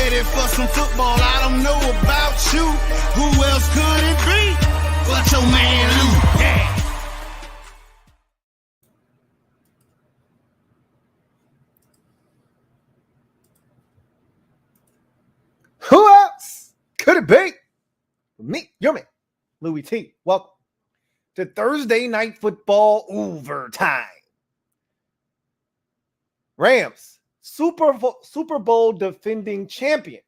ready for some football. I don't know about you. Who else could it be but your man Lou? Yeah. Who else could it be? Me, your man, Louie T. Welcome to Thursday Night Football Overtime. Rams, Super Bowl defending champion,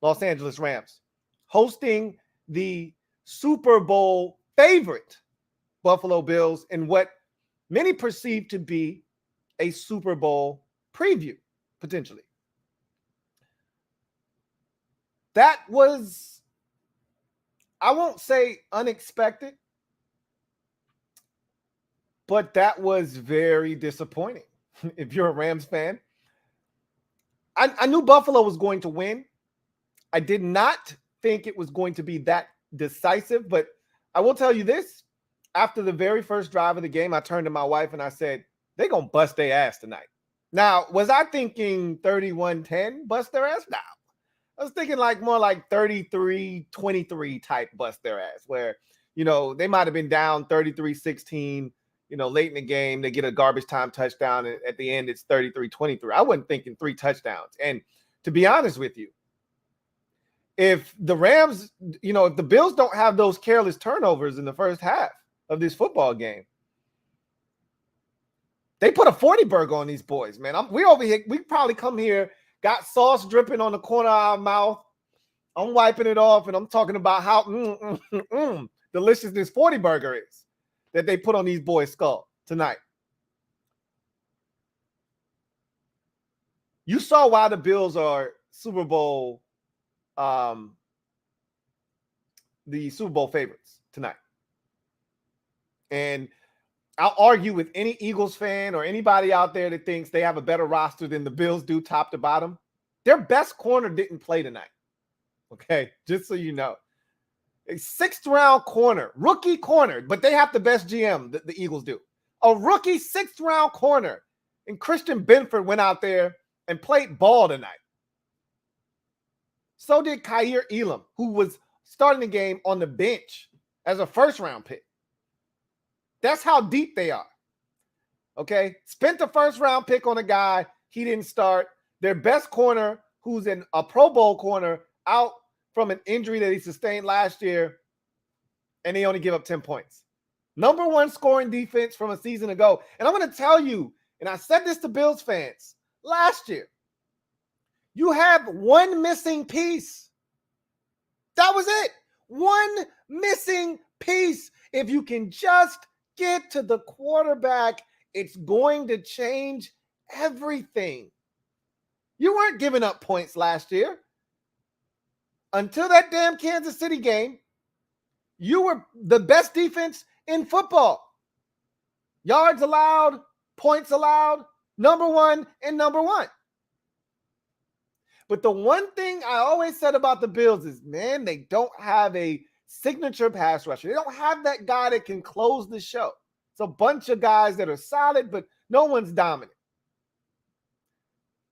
Los Angeles Rams, hosting the Super Bowl favorite, Buffalo Bills, in what many perceive to be a Super Bowl preview, potentially. That was, I won't say unexpected, but that was very disappointing. If you're a Rams fan, I knew Buffalo was going to win. I did not think it was going to be that decisive, but I will tell you this. After the very first drive of the game, I turned to my wife and I said, they're going to bust their ass tonight. Now, was I thinking 31-10 bust their ass? No. I was thinking more like 33-23 type bust their ass, where, they might have been down 33-16, late in the game. They get a garbage time touchdown, and at the end, it's 33-23. I wasn't thinking 3 touchdowns. And to be honest with you, if the Rams, if the Bills don't have those careless turnovers in the first half of this football game, they put a 40 burger on these boys, man. We over here, we probably come here, got sauce dripping on the corner of our mouth. I'm wiping it off, and I'm talking about how delicious this 40 burger is that they put on these boys' skull tonight. You saw why the Bills are Super Bowl, the Super Bowl favorites tonight. And I'll argue with any Eagles fan or anybody out there that thinks they have a better roster than the Bills do top to bottom. Their best corner didn't play tonight. Okay, just so you know. A 6th-round corner, rookie corner, but they have the best GM, the Eagles do. A rookie 6th-round corner, and Christian Benford went out there and played ball tonight. So did Kaiir Elam, who was starting the game on the bench as a first-round pick. That's how deep they are. Okay? Spent the first-round pick on a guy. He didn't start. Their best corner, who's a Pro Bowl corner, out from an injury that he sustained last year, and they only give up 10 points. Number 1 scoring defense from a season ago. And I'm going to tell you, and I said this to Bills fans last year, you have one missing piece. That was it. One missing piece. If you can just get to the quarterback, it's going to change everything. You weren't giving up points last year. Until that damn Kansas City game, you were the best defense in football. Yards allowed, points allowed, number 1 and number 1. But the one thing I always said about the Bills is, man, they don't have a signature pass rusher. They don't have that guy that can close the show. It's a bunch of guys that are solid, but no one's dominant.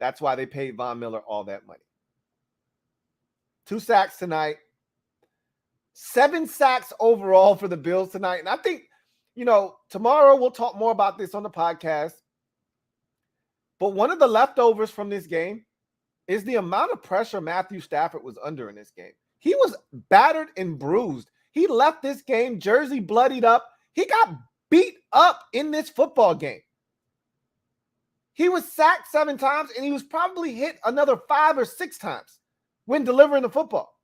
That's why they paid Von Miller all that money. 2 sacks tonight. 7 sacks overall for the Bills tonight. And I think, tomorrow we'll talk more about this on the podcast. But one of the leftovers from this game is the amount of pressure Matthew Stafford was under in this game. He was battered and bruised. He left this game jersey bloodied up. He got beat up in this football game. He was sacked 7 times, and he was probably hit another 5 or 6 times when delivering the football.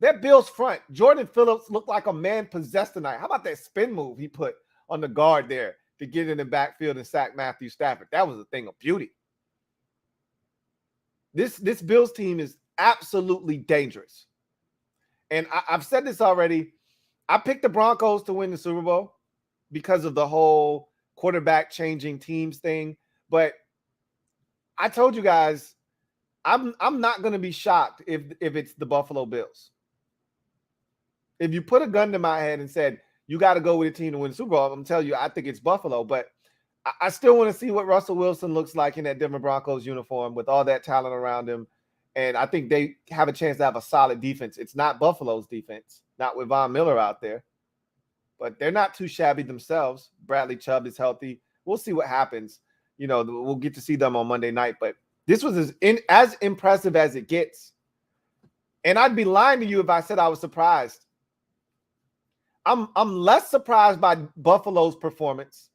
That Bills front, Jordan Phillips looked like a man possessed tonight. How about that spin move he put on the guard there to get in the backfield and sack Matthew Stafford? That was a thing of beauty. This Bills team is absolutely dangerous. And I've said this already. I picked the Broncos to win the Super Bowl because of the whole quarterback changing teams thing. But I told you guys, I'm not going to be shocked if it's the Buffalo Bills. If you put a gun to my head and said, you got to go with a team to win the Super Bowl, I'm telling you, I think it's Buffalo. But I still want to see what Russell Wilson looks like in that Denver Broncos uniform with all that talent around him. And I think they have a chance to have a solid defense. It's not Buffalo's defense, not with Von Miller out there, but they're not too shabby themselves. Bradley Chubb is healthy. We'll see what happens. We'll get to see them on Monday night, but this was as impressive as it gets. And I'd be lying to you if I said I was surprised. I'm less surprised by Buffalo's performance,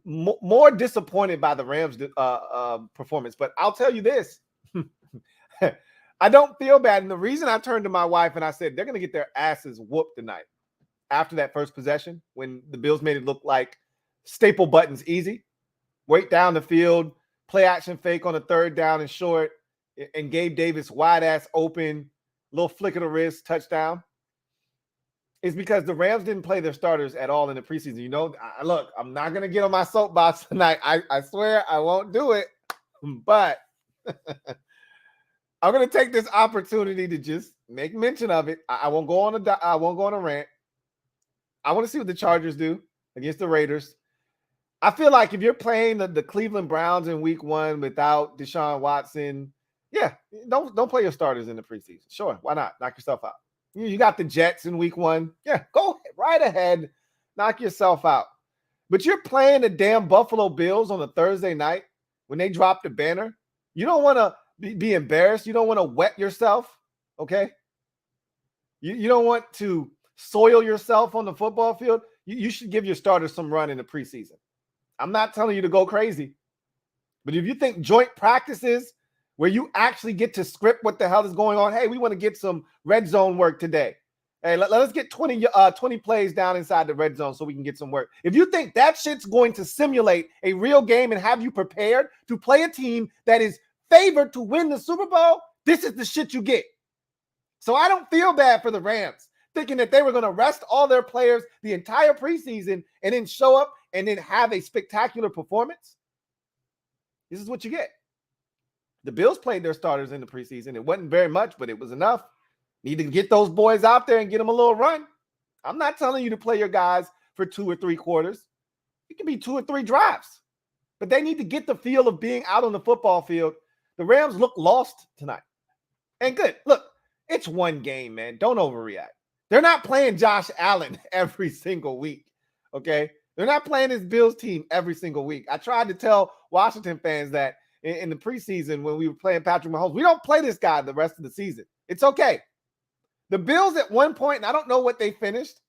more disappointed by the Rams' performance. But I'll tell you this. I don't feel bad. And the reason I turned to my wife and I said, they're going to get their asses whooped tonight after that first possession when the Bills made it look like staple buttons easy, wait down the field, play action fake on a third down and short, and Gabe Davis wide ass open, little flick of the wrist, touchdown. Is because the Rams didn't play their starters at all in the preseason. Look, I'm not going to get on my soapbox tonight. I swear I won't do it, but I'm going to take this opportunity to just make mention of it. I won't go on a rant. I want to see what the Chargers do against the Raiders. I feel like if you're playing the Cleveland Browns in week 1 without Deshaun Watson, yeah, don't play your starters in the preseason. Sure, why not? Knock yourself out. You got the Jets in week 1. Yeah, go right ahead. Knock yourself out. But you're playing the damn Buffalo Bills on a Thursday night when they drop the banner. You don't want to be embarrassed. You don't want to wet yourself, okay? You don't want to soil yourself on the football field. You should give your starters some run in the preseason. I'm not telling you to go crazy. But if you think joint practices where you actually get to script what the hell is going on. Hey, we want to get some red zone work today. Hey, let us get 20 plays down inside the red zone so we can get some work. If you think that shit's going to simulate a real game and have you prepared to play a team that is favored to win the Super Bowl, this is the shit you get. So I don't feel bad for the Rams thinking that they were going to rest all their players the entire preseason and then show up and then have a spectacular performance. This is what you get. The Bills played their starters in the preseason. It wasn't very much, but it was enough. Need to get those boys out there and get them a little run. I'm not telling you to play your guys for 2 or 3 quarters. It can be 2 or 3 drives. But they need to get the feel of being out on the football field. The Rams look lost tonight. And good. Look, it's one game, man. Don't overreact. They're not playing Josh Allen every single week, okay? They're not playing this Bills team every single week. I tried to tell Washington fans that in the preseason when we were playing Patrick Mahomes. We don't play this guy the rest of the season. It's okay. The Bills at one point, and I don't know what they finished,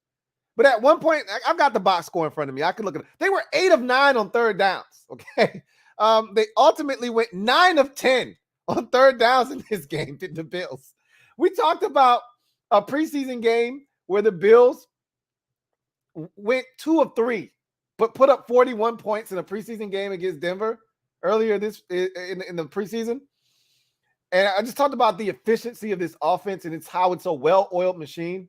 but at one point, I've got the box score in front of me. I can look at it. They were 8 of 9 on third downs, okay? They ultimately went 9 of 10 on third downs in this game, did the Bills. We talked about a preseason game where the Bills went 2 of 3, but put up 41 points in a preseason game against Denver earlier this in the preseason. And I just talked about the efficiency of this offense and it's how it's a well-oiled machine.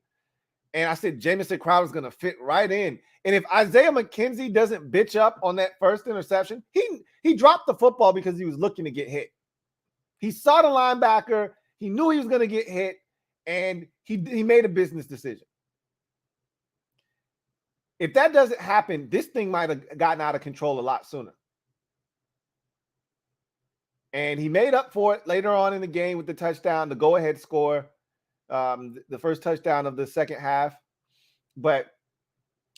And I said Jamison Crowder's going to fit right in. And if Isaiah McKenzie doesn't bitch up on that first interception, he dropped the football because he was looking to get hit. He saw the linebacker. He knew he was going to get hit, and he made a business decision. If that doesn't happen, this thing might have gotten out of control a lot sooner. And he made up for it later on in the game with the touchdown, the go-ahead score, the first touchdown of the second half. But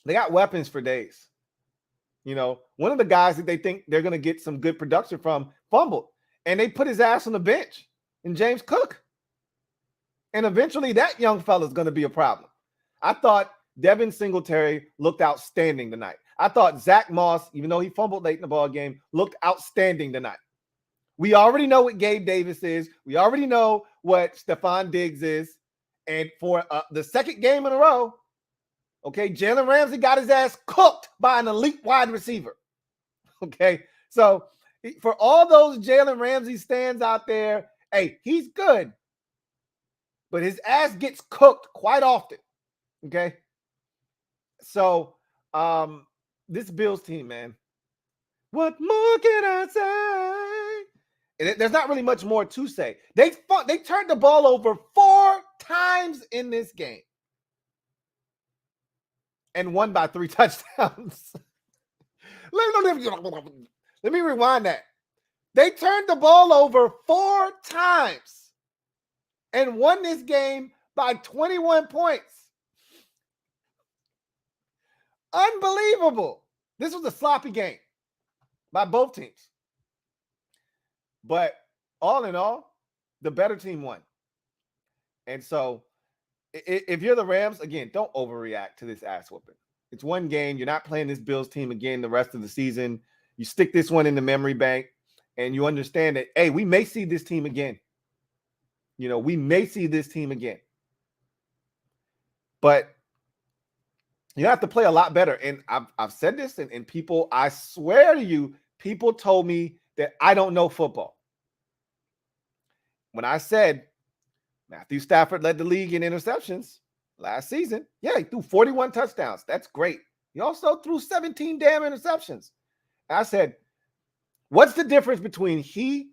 they got weapons for days. One of the guys that they think they're going to get some good production from fumbled, and they put his ass on the bench in James Cook. And eventually that young fella's going to be a problem. I thought Devin Singletary looked outstanding tonight. I thought Zach Moss, even though he fumbled late in the ball game, looked outstanding tonight. We already know what Gabe Davis is. We already know what Stephon Diggs is. And for the second game in a row, okay, Jalen Ramsey got his ass cooked by an elite wide receiver. Okay, so for all those Jalen Ramsey stands out there, hey, he's good. But his ass gets cooked quite often. Okay, so this Bills team, man, what more can I say? There's not really much more to say. They turned the ball over 4 times in this game and won by 3 touchdowns. Let me rewind that. They turned the ball over 4 times and won this game by 21 points. Unbelievable. This was a sloppy game by both teams. But all in all, the better team won. And so if you're the Rams, again, don't overreact to this ass whooping. It's one game. You're not playing this Bills team again the rest of the season. You stick this one in the memory bank, and you understand that, hey, we may see this team again. You know, we may see this team again. But you have to play a lot better. And I've said this, and people, I swear to you, people told me that I don't know football. When I said Matthew Stafford led the league in interceptions last season, yeah, he threw 41 touchdowns. That's great. He also threw 17 damn interceptions. And I said, what's the difference between he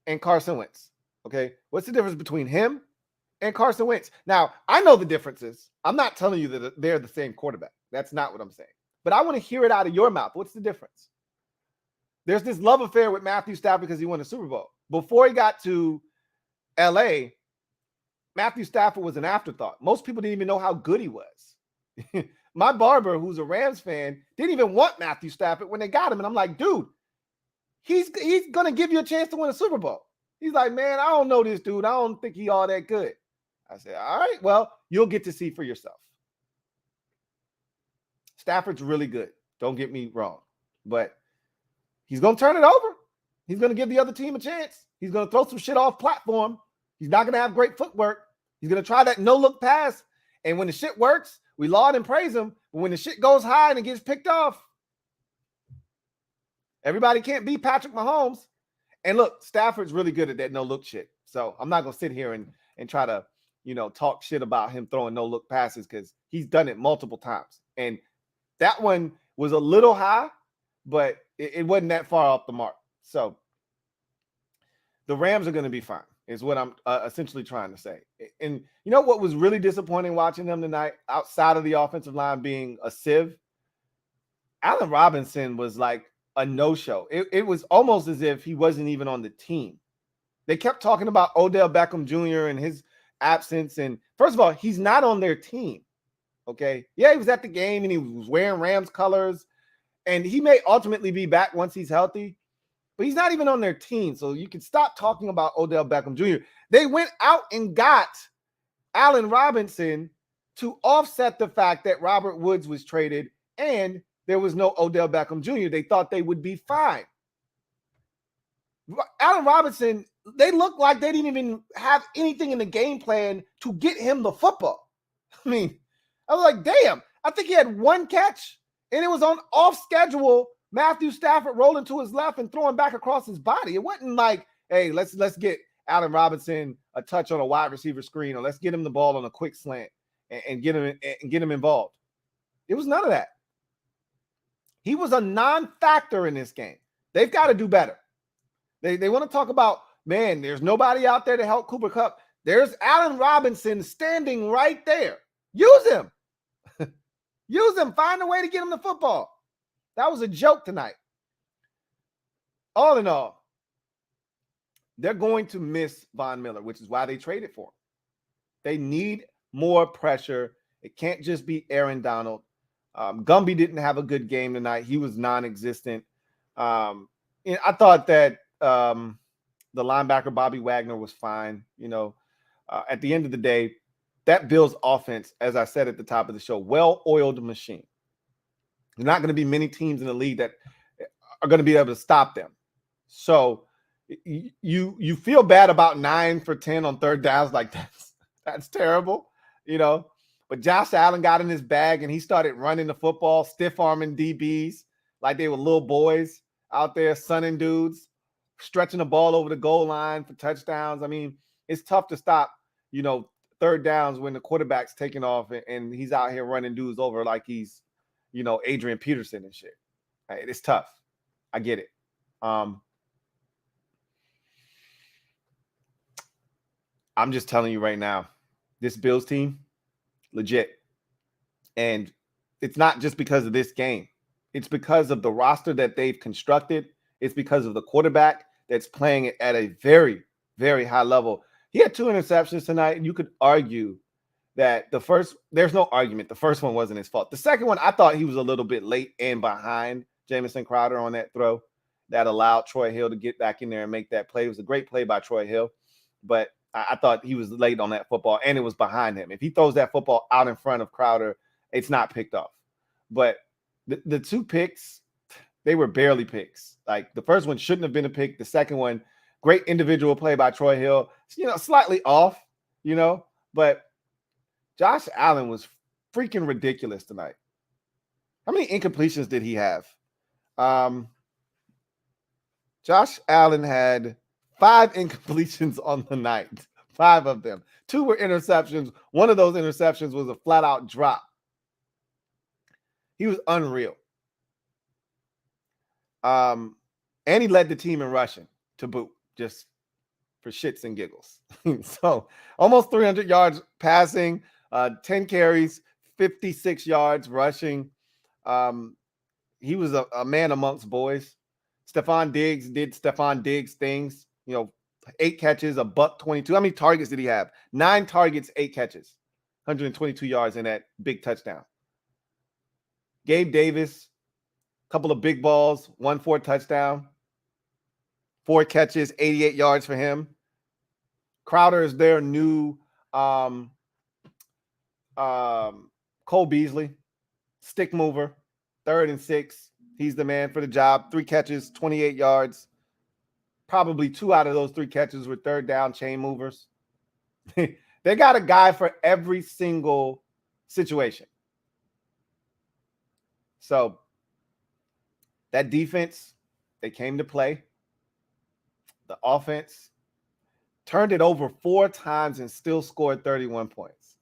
and Carson Wentz? Okay, what's the difference between him and Carson Wentz? Now, I know the differences. I'm not telling you that they're the same quarterback. That's not what I'm saying. But I want to hear it out of your mouth. What's the difference? There's this love affair with Matthew Stafford because he won the Super Bowl. Before he got to LA, Matthew Stafford was an afterthought. Most people didn't even know how good he was. My barber, who's a Rams fan, didn't even want Matthew Stafford when they got him. And I'm like, dude, he's going to give you a chance to win a Super Bowl. He's like, man, I don't know this dude. I don't think he all that good. I said, all right, well, you'll get to see for yourself. Stafford's really good. Don't get me wrong. But he's going to turn it over. He's going to give the other team a chance. He's going to throw some shit off platform. He's not going to have great footwork. He's going to try that no-look pass. And when the shit works, we laud and praise him. But when the shit goes high and it gets picked off, everybody can't beat Patrick Mahomes. And look, Stafford's really good at that no-look shit. So I'm not going to sit here and try to, talk shit about him throwing no-look passes because he's done it multiple times. And that one was a little high, but it wasn't that far off the mark. So the Rams are going to be fine, is what I'm essentially trying to say. And you know what was really disappointing watching them tonight, outside of the offensive line being a sieve? Allen Robinson was like a no-show. It was almost as if he wasn't even on the team. They kept talking about Odell Beckham Jr. and his absence. And first of all, he's not on their team. Okay. Yeah, he was at the game and he was wearing Rams colors. And he may ultimately be back once he's healthy. But he's not even on their team. So you can stop talking about Odell Beckham Jr. They went out and got Allen Robinson to offset the fact that Robert Woods was traded and there was no Odell Beckham Jr. They thought they would be fine. Allen Robinson, they looked like they didn't even have anything in the game plan to get him the football. I mean, I was like, damn, I think he had one catch and it was on off schedule. Matthew Stafford rolling to his left and throwing back across his body. It wasn't like, hey, let's get Allen Robinson a touch on a wide receiver screen, or let's get him the ball on a quick slant and get him involved. It was none of that. He was a non-factor in this game. They've got to do better. They want to talk about, man, there's nobody out there to help Cooper Kupp. There's Allen Robinson standing right there. Use him. Use him. Find a way to get him the football. That was a joke tonight. All in all, they're going to miss Von Miller, which is why they traded for him. They need more pressure. It can't just be Aaron Donald. Gumby didn't have a good game tonight. He was non-existent. I thought that the linebacker Bobby Wagner was fine. At the end of the day, that Bills offense, as I said at the top of the show, well-oiled machine. There's not going to be many teams in the league that are going to be able to stop them. So you feel bad about 9 for 10 on third downs. Like that's terrible, But Josh Allen got in his bag and he started running the football, stiff-arming DBs like they were little boys out there, sunning dudes, stretching the ball over the goal line for touchdowns. I mean, it's tough to stop, third downs when the quarterback's taking off and he's out here running dudes over like he's, Adrian Peterson and shit. It's tough. I get it. I'm just telling you right now, this Bills team, legit. And it's not just because of this game. It's because of the roster that they've constructed. It's because of the quarterback that's playing at a very, very high level. He had 2 interceptions tonight, and you could argue that there's no argument. The first one wasn't his fault. The second one, I thought he was a little bit late and behind Jamison Crowder on that throw that allowed Troy Hill to get back in there and make that play. It was a great play by Troy Hill, but I thought he was late on that football, and it was behind him. If he throws that football out in front of Crowder, it's not picked off. But the 2 picks, they were barely picks. Like, the first one shouldn't have been a pick. The second one, great individual play by Troy Hill, slightly off, but Josh Allen was freaking ridiculous tonight. How many incompletions did he have? Josh Allen had 5 incompletions on the night, 5 of them. 2 were interceptions. One of those interceptions was a flat-out drop. He was unreal. And he led the team in rushing to boot, just for shits and giggles. So almost 300 yards passing, 10 carries, 56 yards rushing. He was a man amongst boys. Stephon Diggs did Stephon Diggs things. 8 catches, $122. How many targets did he have? 9 targets, 8 catches, 122 yards in that big touchdown. Gabe Davis, a couple of big balls, 1 for a touchdown, 4 catches, 88 yards for him. Crowder is their new Cole Beasley, stick mover, 3rd and 6. He's the man for the job. 3 catches, 28 yards. Probably 2 out of those 3 catches were 3rd down chain movers. They got a guy for every single situation. So that defense, they came to play. The offense turned it over 4 times and still scored 31 points.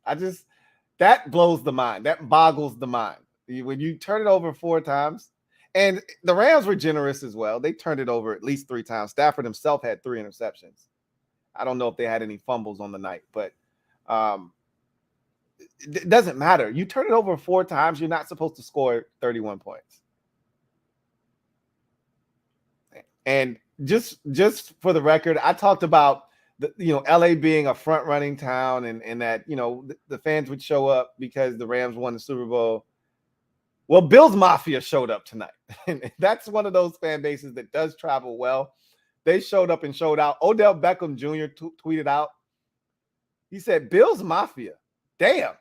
That blows the mind. That boggles the mind. When you turn it over 4 times, and the Rams were generous as well. They turned it over at least 3 times. Stafford himself had 3 interceptions. I don't know if they had any fumbles on the night, but it doesn't matter. You turn it over 4 times, you're not supposed to score 31 points. And just for the record, I talked about LA being a front running town and that the fans would show up because the Rams won the Super Bowl. Well, Bills Mafia showed up tonight. And that's one of those fan bases that does travel well. They showed up and showed out. Odell Beckham Jr. tweeted out. He said, Bills Mafia. Damn.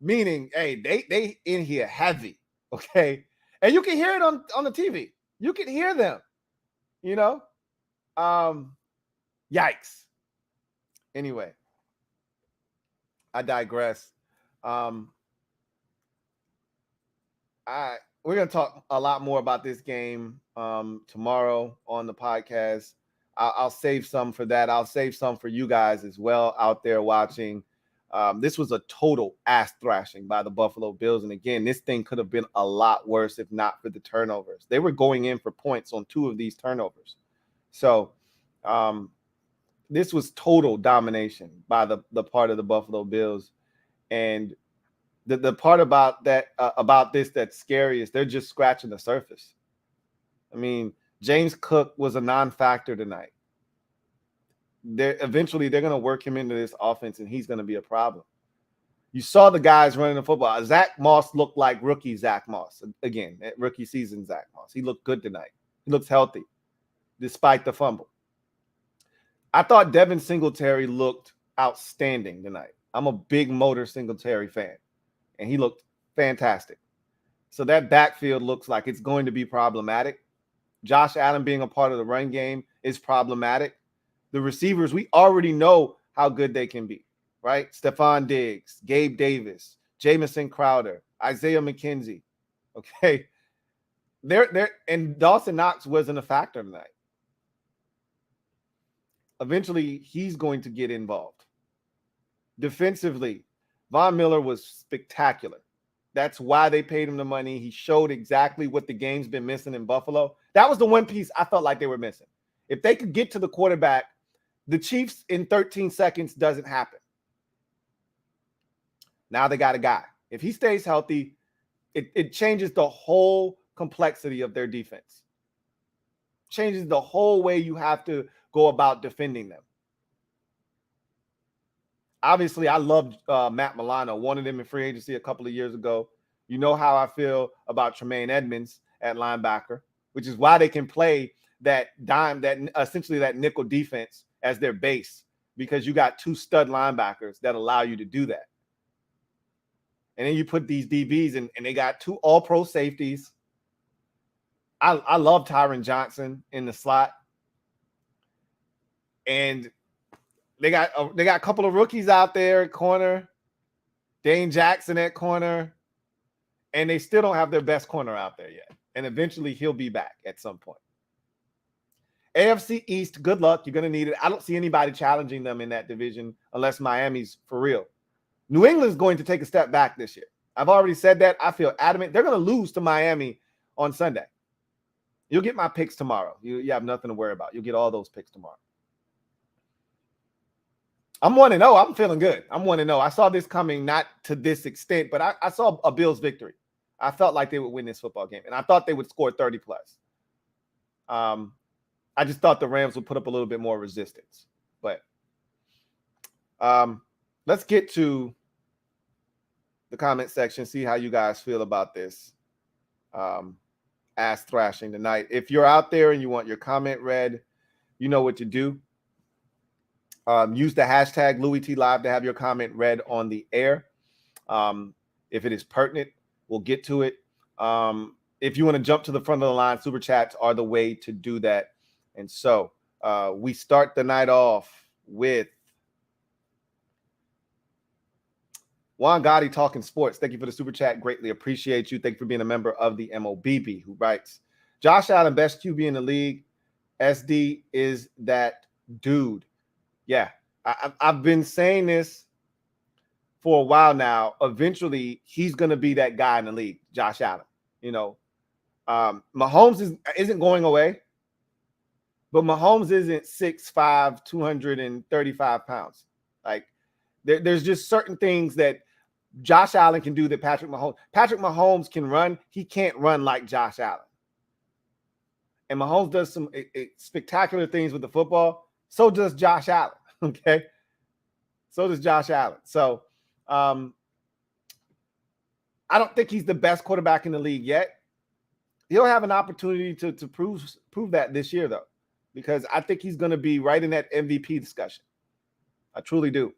Meaning, hey, they in here heavy. Okay. And you can hear it on the TV. You can hear them. Yikes. Anyway, I digress. We're going to talk a lot more about this game tomorrow on the podcast. I'll save some for that. I'll save some for you guys as well out there watching. This was a total ass thrashing by the Buffalo Bills. And again, this thing could have been a lot worse if not for the turnovers. They were going in for points on 2 of these turnovers. So this was total domination by the part of the Buffalo Bills. And the part about that about this that's scary is they're just scratching the surface. I mean, James Cook was a non-factor tonight. Eventually they're going to work him into this offense, and he's going to be a problem. You saw the guys running the football. Zach Moss looked like rookie Zach Moss. Again, rookie season Zach Moss. He looked good tonight. He looks healthy despite the fumble. I thought Devin Singletary looked outstanding tonight. I'm a big Motor Singletary fan, and he looked fantastic. So that backfield looks like it's going to be problematic. Josh Allen being a part of the run game is problematic. The receivers, we already know how good they can be, right? Stephon Diggs, Gabe Davis, Jamison Crowder, Isaiah McKenzie. Okay. And Dawson Knox wasn't a factor tonight. Eventually, he's going to get involved. Defensively, Von Miller was spectacular. That's why they paid him the money. He showed exactly what the game's been missing in Buffalo. That was the one piece I felt like they were missing. If they could get to the quarterback, the Chiefs in 13 seconds doesn't happen. Now they got a guy. If he stays healthy, it changes the whole complexity of their defense. Changes the whole way you have to go about defending them. Obviously, I loved Matt Milano. Wanted him in free agency a couple of years ago. You know how I feel about Tremaine Edmonds at linebacker, which is why they can play that dime, that essentially that nickel defense as their base, because you got 2 stud linebackers that allow you to do that. And then you put these DBs and they got 2 all-pro safeties. I love Tyron Johnson in the slot. And they got a couple of rookies out there at corner, Dane Jackson at corner, and they still don't have their best corner out there yet. And eventually he'll be back at some point. AFC East, good luck. You're going to need it. I don't see anybody challenging them in that division unless Miami's for real. New England's going to take a step back this year. I've already said that. I feel adamant. They're going to lose to Miami on Sunday. You'll get my picks tomorrow. You have nothing to worry about. You'll get all those picks tomorrow. I'm 1-0. I'm feeling good. I'm 1-0. I saw this coming, not to this extent, but I saw a Bills victory. I felt like they would win this football game, and I thought they would score 30 plus. I just thought the Rams would put up a little bit more resistance. But let's get to the comment section, see how you guys feel about this ass thrashing tonight. If you're out there and you want your comment read, you know what to do. Use the hashtag LouieTLive to have your comment read on the air. If it is pertinent, we'll get to it. If you want to jump to the front of the line, super chats are the way to do that. And so we start the night off with Juan Gotti talking sports. Thank you for the super chat. Greatly appreciate you. Thank you for being a member of the MOBB, who writes, Josh Allen, best QB in the league. SD is that dude. Yeah, I've been saying this for a while now. Eventually, he's going to be that guy in the league, Josh Allen. You know, Mahomes isn't going away, but Mahomes isn't 6'5", 235 pounds. Like, there's just certain things that Josh Allen can do that Patrick Mahomes can run. He can't run like Josh Allen. And Mahomes does some spectacular things with the football. So does Josh Allen, okay? So does Josh Allen. So I don't think he's the best quarterback in the league yet. He'll have an opportunity to prove that this year, though, because I think he's going to be right in that MVP discussion. I truly do,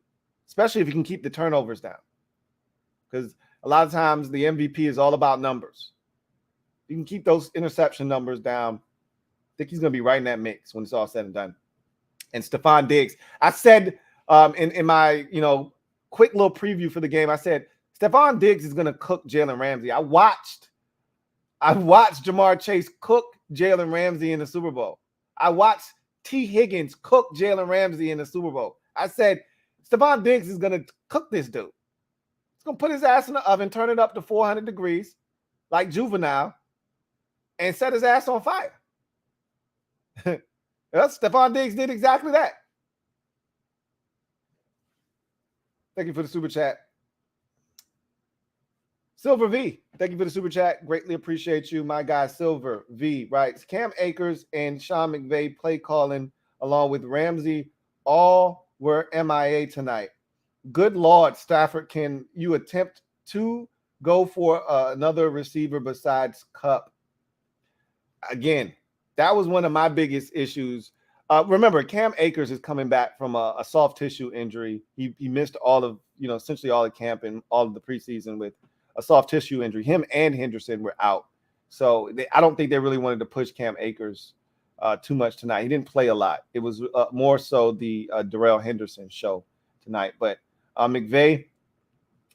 especially if he can keep the turnovers down, because a lot of times the MVP is all about numbers. You can keep those interception numbers down. I think he's going to be right in that mix when it's all said and done. And Stephon Diggs, I said in my quick little preview for the game, I said Stephon Diggs is going to cook Jalen Ramsey. I watched Jamar Chase cook Jalen Ramsey in the Super Bowl. I watched T. Higgins cook Jalen Ramsey in the Super Bowl. I said Stephon Diggs is going to cook this dude. He's going to put his ass in the oven, turn it up to 400 degrees like Juvenile, and set his ass on fire. Well, Stephon Diggs did exactly that. Thank you for the super chat. Silver V, thank you for the super chat. Greatly appreciate you. My guy Silver V writes, Cam Akers and Sean McVay play calling along with Ramsey all were MIA tonight. Good Lord, Stafford, can you attempt to go for another receiver besides Kupp? Again, that was one of my biggest issues. Remember, Cam Akers is coming back from a soft tissue injury. He missed all of, essentially all of camp and all of the preseason with a soft tissue injury. Him and Henderson were out. So I don't think they really wanted to push Cam Akers too much tonight. He didn't play a lot. It was more so the Darrell Henderson show tonight. But McVay,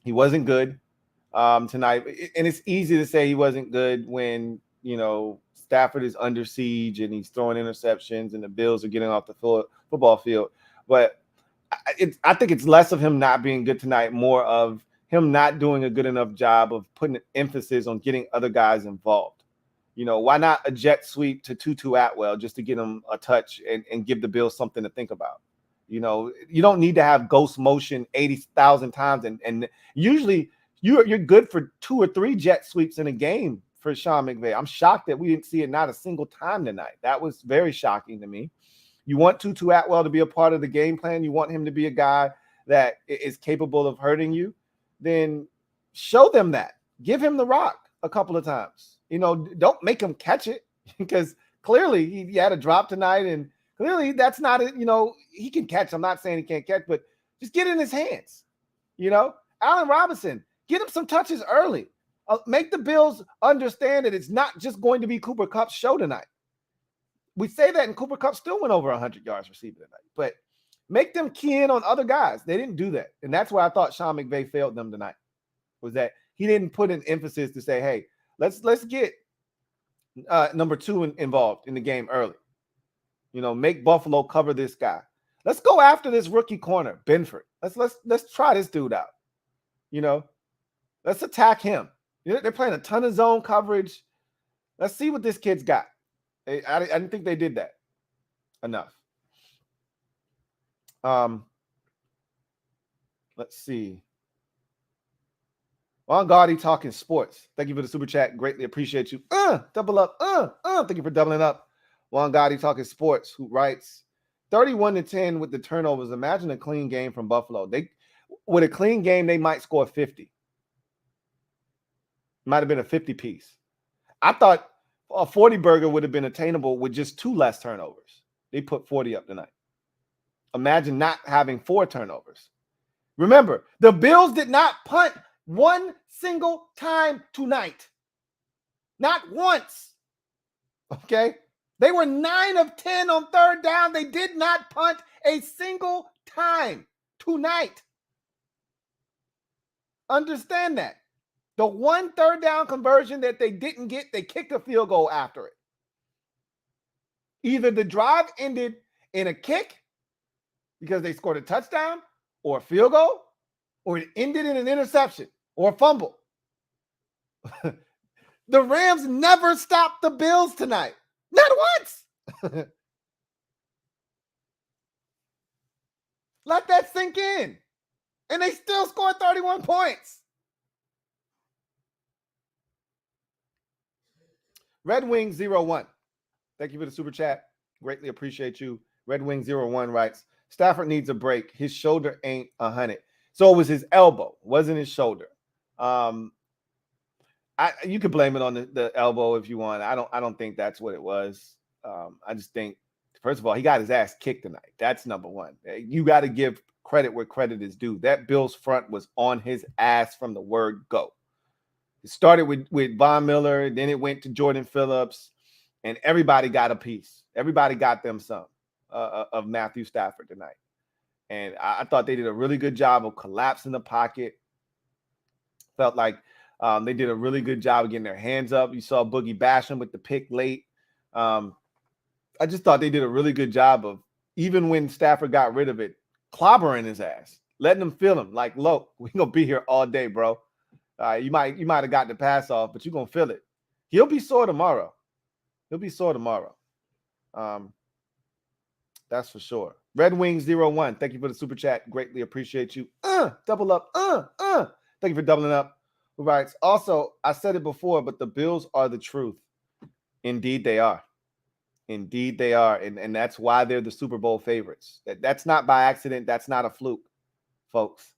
he wasn't good tonight. And it's easy to say he wasn't good when, Stafford is under siege and he's throwing interceptions and the Bills are getting off the football field. But I think it's less of him not being good tonight, more of him not doing a good enough job of putting emphasis on getting other guys involved. Why not a jet sweep to Tutu Atwell just to get him a touch and give the Bills something to think about? You don't need to have ghost motion 80,000 times. And usually you're good for 2 or 3 jet sweeps in a game for Sean McVay. I'm shocked that we didn't see it not a single time tonight. That was very shocking to me. You want Tutu Atwell to be a part of the game plan. You want him to be a guy that is capable of hurting you. Then show them that. Give him the rock a couple of times. Don't make him catch it because clearly he had a drop tonight, and clearly that's not it. He can catch. I'm not saying he can't catch, but just get in his hands. Allen Robinson, get him some touches early. Make the Bills understand that it's not just going to be Cooper Kupp's show tonight. We say that, and Cooper Kupp still went over 100 yards receiving tonight. But make them key in on other guys. They didn't do that. And that's where I thought Sean McVay failed them tonight, was that he didn't put an emphasis to say, hey, let's get number 2 involved in the game early. Make Buffalo cover this guy. Let's go after this rookie corner, Benford. Let's try this dude out. Let's attack him. They're playing a ton of zone coverage. Let's see what this kid's got. I didn't think they did that enough. Let's see. Juan Gotti talking sports. Thank you for the super chat. Greatly appreciate you. Double up. Thank you for doubling up. Juan Gotti talking sports, who writes 31-10 with the turnovers. Imagine a clean game from Buffalo. With a clean game, they might score 50. Might have been a 50 piece. I thought a 40 burger would have been attainable with just 2 less turnovers. They put 40 up tonight. Imagine not having 4 turnovers. Remember, the Bills did not punt one single time tonight. Not once. Okay? They were 9 of 10 on third down. They did not punt a single time tonight. Understand that. The 1 third down conversion that they didn't get, they kicked a field goal after it. Either the drive ended in a kick because they scored a touchdown or a field goal, or it ended in an interception or a fumble. The Rams never stopped the Bills tonight. Not once. Let that sink in. And they still scored 31 points. Red Wing 01. Thank you for the super chat. Greatly appreciate you. Red Wing 01 writes, Stafford needs a break. His shoulder ain't 100. So it was his elbow, wasn't his shoulder. You could blame it on the elbow if you want. I don't think that's what it was. I just think, first of all, he got his ass kicked tonight. That's number one. You got to give credit where credit is due. That Bills front was on his ass from the word go. It started with Von Miller, then it went to Jordan Phillips, and everybody got a piece. Everybody got them some of Matthew Stafford tonight. And I thought they did a really good job of collapsing the pocket. Felt like they did a really good job of getting their hands up. You saw Boogie Basham with the pick late. I just thought they did a really good job of, even when Stafford got rid of it, clobbering his ass, letting him feel him. Like, look, we're going to be here all day, bro. You might have got the pass off, but you're going to feel it. He'll be sore tomorrow. That's for sure. Red Wings 01. Thank you for the super chat. Greatly appreciate you. Double up. Thank you for doubling up. Who writes, also, I said it before, but the Bills are the truth. Indeed, they are. Indeed, they are. And that's why they're the Super Bowl favorites. That's not by accident. That's not a fluke, folks.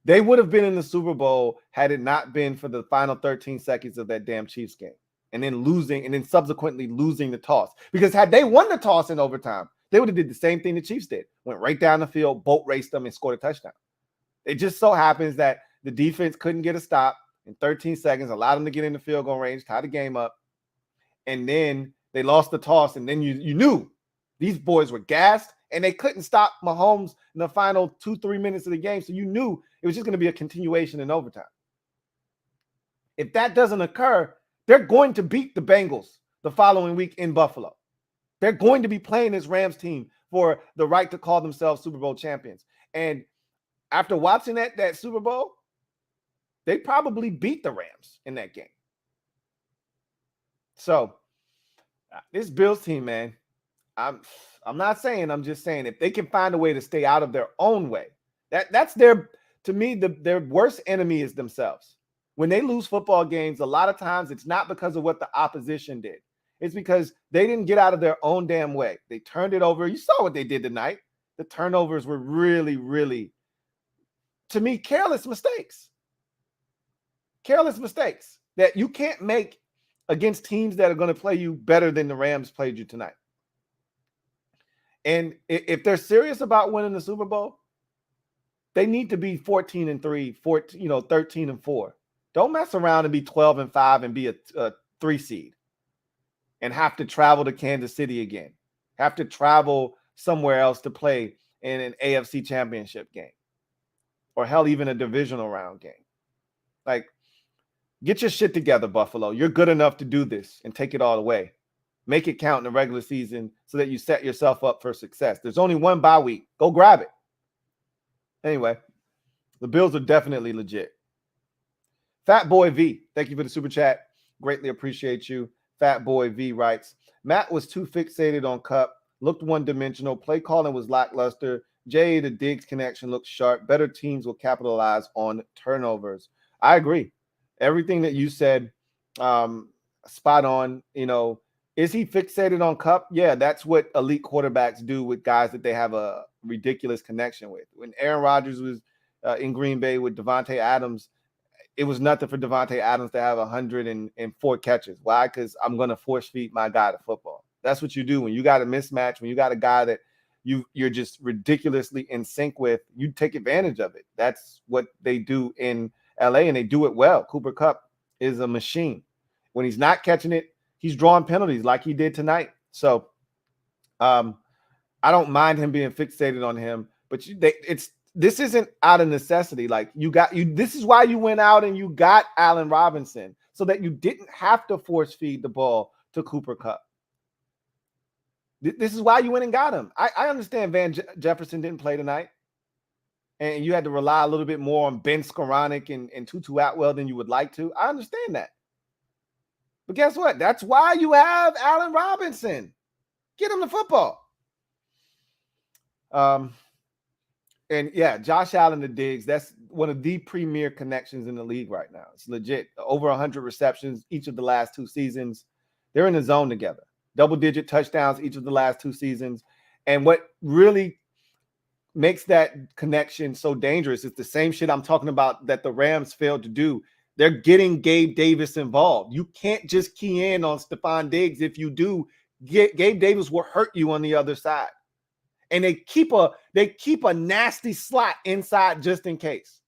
They would have been in the Super Bowl had it not been for the final 13 seconds of that damn Chiefs game. And then subsequently losing the toss. Because had they won the toss in overtime, they would have did the same thing the Chiefs did. Went right down the field, boat raced them, and scored a touchdown. It just so happens that the defense couldn't get a stop in 13 seconds, allowed them to get in the field goal range, tie the game up. And then they lost the toss, and then you knew these boys were gassed, and they couldn't stop Mahomes in the final 2-3 minutes of the game. So you knew it was just going to be a continuation in overtime. If that doesn't occur, they're going to beat the Bengals the following week in Buffalo. They're going to be playing this Rams team for the right to call themselves Super Bowl champions. And after watching that Super Bowl, they probably beat the Rams in that game. So this Bills team, man, I'm not saying, I'm just saying if they can find a way to stay out of their own way, that's their worst enemy is themselves. When they lose football games, a lot of times it's not because of what the opposition did. It's because they didn't get out of their own damn way. They turned it over. You saw what they did tonight. The turnovers were really, really, to me, careless mistakes. Careless mistakes that you can't make against teams that are going to play you better than the Rams played you tonight. And if they're serious about winning the Super Bowl, they need to be 14-3, 13-4. Don't mess around and be 12-5 and be a 3 seed and have to travel to Kansas City again. Have to travel somewhere else to play in an AFC championship game. Or hell, even a divisional round game. Like, get your shit together, Buffalo. You're good enough to do this and take it all away. Make it count in the regular season so that you set yourself up for success. There's only one bye week. Go grab it. Anyway, the Bills are definitely legit. Fat Boy V, thank you for the super chat. Greatly appreciate you. Fat Boy V writes, Matt was too fixated on Cup, looked one-dimensional, play calling was lackluster. Jay, the Diggs connection looks sharp. Better teams will capitalize on turnovers. I agree. Everything that you said, spot on. Is he fixated on Cup? Yeah, that's what elite quarterbacks do with guys that they have a ridiculous connection with. When Aaron Rodgers was in Green Bay with Devontae Adams, it was nothing for Devontae Adams to have 104 catches. Why? Because I'm going to force feed my guy to football. That's what you do when you got a mismatch, when you got a guy that you're just ridiculously in sync with, you take advantage of it. That's what they do in LA, and they do it well. Cooper Kupp is a machine. When he's not catching it, he's drawing penalties like he did tonight. So I don't mind him being fixated on him, but this isn't out of necessity. Like this is why you went out and you got Allen Robinson so that you didn't have to force feed the ball to Cooper Kupp. This is why you went and got him. I understand Van Jefferson didn't play tonight, and you had to rely a little bit more on Ben Skoranek and Tutu Atwell than you would like to. I understand that. But guess what? That's why you have Allen Robinson. Get him the football. And yeah, Josh Allen to Diggs, that's one of the premier connections in the league right now. It's legit. Over 100 receptions each of the last 2 seasons. They're in the zone together. Double-digit touchdowns each of the last 2 seasons. And what really makes that connection so dangerous is the same shit I'm talking about that the Rams failed to do. They're getting Gabe Davis involved. You can't just key in on Stephon Diggs. If you do, Gabe Davis will hurt you on the other side. And they keep a nasty slot inside just in case.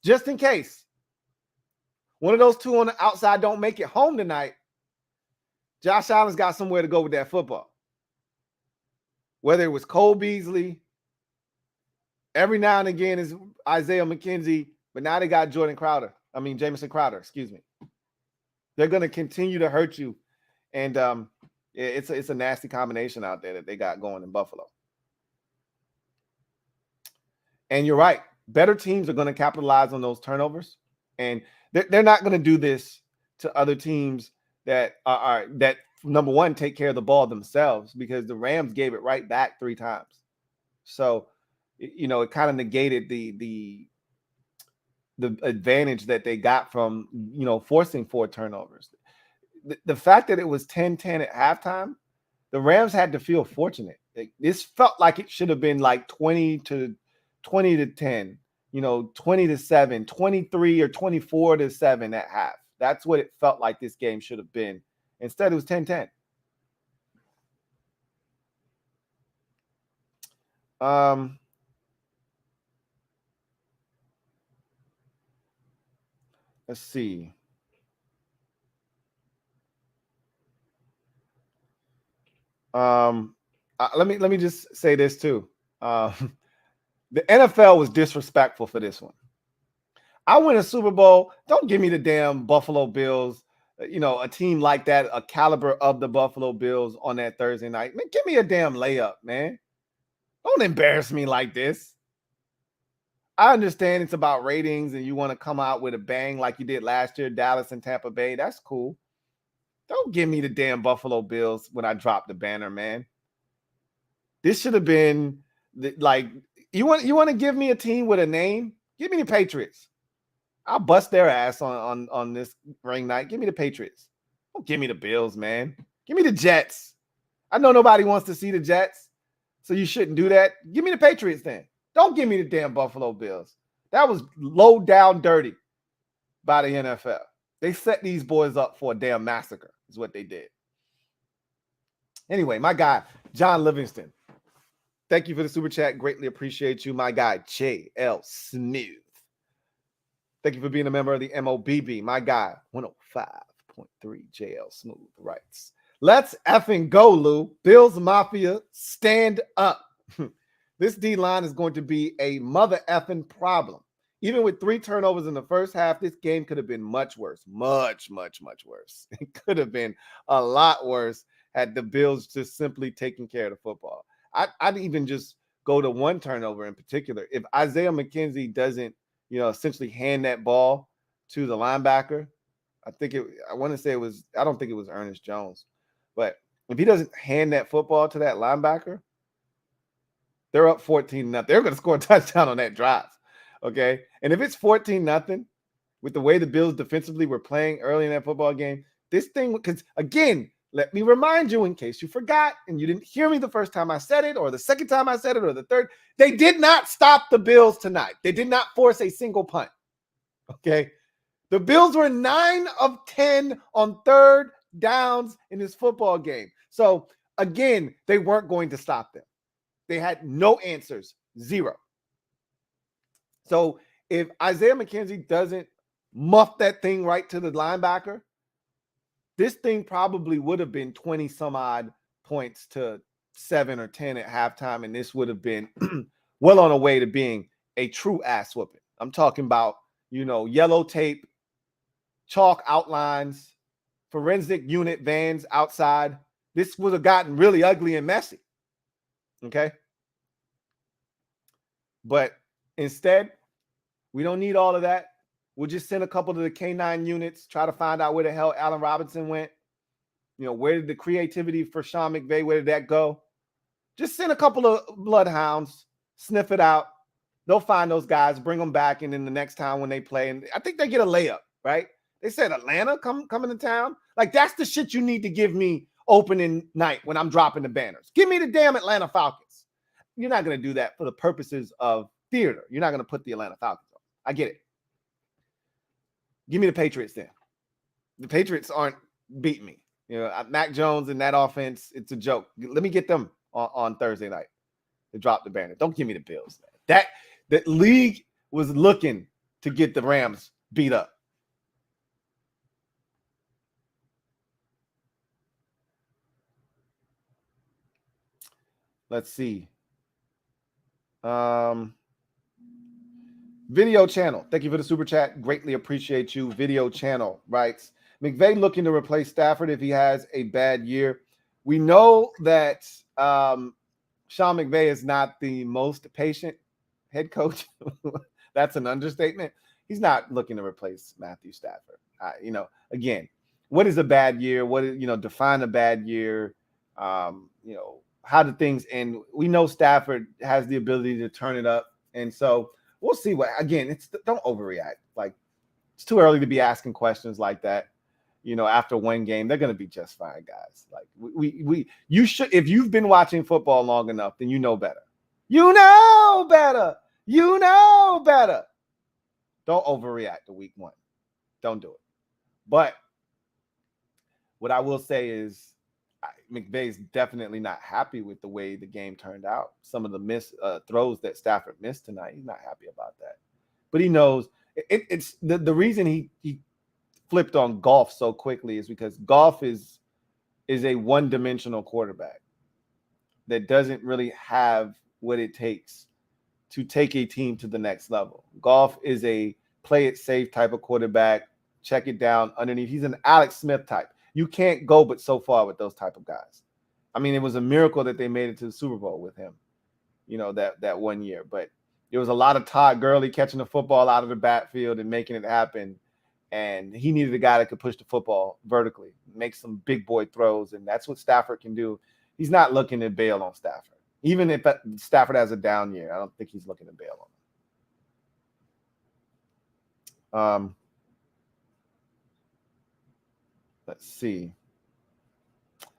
Just in case. One of those two on the outside don't make it home tonight. Josh Allen's got somewhere to go with that football. Whether it was Cole Beasley, every now and again is Isaiah McKenzie, but now they got Jamison Crowder, excuse me. They're going to continue to hurt you. And it's a nasty combination out there that they got going in Buffalo. And you're right. Better teams are going to capitalize on those turnovers. And they're not going to do this to other teams that are number one, take care of the ball themselves, because the Rams gave it right back 3 times. So, it kind of negated the advantage that they got from, forcing 4 turnovers. The fact that it was 10-10 at halftime, the Rams had to feel fortunate. This felt like it should have been like 20-10, 20-7, 23 or 24-7 at half. That's what it felt like this game should have been. Instead, it was 10-10. Let's see. Let me just say this too. The NFL was disrespectful for this one. I win a Super Bowl. Don't give me the damn Buffalo Bills, a team like that, a caliber of the Buffalo Bills on that Thursday night. Man, give me a damn layup, man. Don't embarrass me like this. I understand it's about ratings and you want to come out with a bang like you did last year, Dallas and Tampa Bay. That's cool. Don't give me the damn Buffalo Bills when I drop the banner, man. This should have been you want to give me a team with a name? Give me the Patriots. I'll bust their ass on this ring night. Give me the Patriots. Don't give me the Bills, man. Give me the Jets. I know nobody wants to see the Jets, so you shouldn't do that. Give me the Patriots then. Don't give me the damn Buffalo Bills. That was low down dirty by the NFL. They set these boys up for a damn massacre is what they did. Anyway, my guy, John Livingston. Thank you for the super chat. Greatly appreciate you. My guy, J.L. Smooth. Thank you for being a member of the MOBB. My guy, 105.3 J.L. Smooth writes, let's effing go, Lou. Bills Mafia, stand up. This D-line is going to be a mother effing problem. Even with 3 turnovers in the first half, this game could have been much worse. Much, much, much worse. It could have been a lot worse had the Bills just simply taken care of the football. I'd even just go to 1 turnover in particular. If Isaiah McKenzie doesn't, essentially hand that ball to the linebacker, I don't think it was Ernest Jones, but if he doesn't hand that football to that linebacker, they're up 14-0. They're going to score a touchdown on that drive. Okay. And if it's 14-0 with the way the Bills defensively were playing early in that football game, this thing, because again, let me remind you in case you forgot and you didn't hear me the first time I said it or the second time I said it or the third, they did not stop the Bills tonight. They did not force a single punt. Okay. The Bills were 9 of 10 on third downs in this football game. So again, they weren't going to stop them. They had no answers, 0. So if Isaiah McKenzie doesn't muff that thing right to the linebacker, this thing probably would have been 20 some odd points to 7 or 10 at halftime. And this would have been well on the way to being a true ass whooping. I'm talking about, yellow tape, chalk outlines, forensic unit vans outside. This would have gotten really ugly and messy. Okay. But instead, we don't need all of that. We'll just send a couple of the K9 units, try to find out where the hell Allen Robinson went. Where did the creativity for Sean McVay, where did that go? Just send a couple of bloodhounds, sniff it out. They'll find those guys, bring them back, and then the next time when they play, and I think they get a layup, right? They said Atlanta coming to town. Like, that's the shit you need to give me opening night when I'm dropping the banners. Give me the damn Atlanta Falcons. You're not going to do that for the purposes of theater. You're not going to put the Atlanta Falcons on. I get it. Give me the Patriots then. The Patriots aren't beating me. Mac Jones and that offense, it's a joke. Let me get them on Thursday night to drop the banner. Don't give me the Bills. Man. That league was looking to get the Rams beat up. Let's see. Video channel. Thank you for the super chat. Greatly appreciate you. Video channel writes, McVay looking to replace Stafford if he has a bad year. We know that Sean McVay is not the most patient head coach. That's an understatement. He's not looking to replace Matthew Stafford. Again, what is a bad year? What is, define a bad year? How do things end? We know Stafford has the ability to turn it up. And so we'll see don't overreact. Like, it's too early to be asking questions like that. After one game, they're going to be just fine, guys. Like you should, if you've been watching football long enough, then you know better. You know better. Don't overreact to week 1. Don't do it. But what I will say is McVay's definitely not happy with the way the game turned out. Some of the throws that Stafford missed tonight, he's not happy about that. But he knows it's the reason he flipped on Goff so quickly is because Goff is a one-dimensional quarterback that doesn't really have what it takes to take a team to the next level. Goff is a play it safe type of quarterback, check it down underneath. He's an Alex Smith type. You can't go but so far with those type of guys. I mean, it was a miracle that they made it to the Super Bowl with him, that one year. But there was a lot of Todd Gurley catching the football out of the backfield and making it happen. And he needed a guy that could push the football vertically, make some big boy throws. And that's what Stafford can do. He's not looking to bail on Stafford. Even if Stafford has a down year, I don't think he's looking to bail Let's see.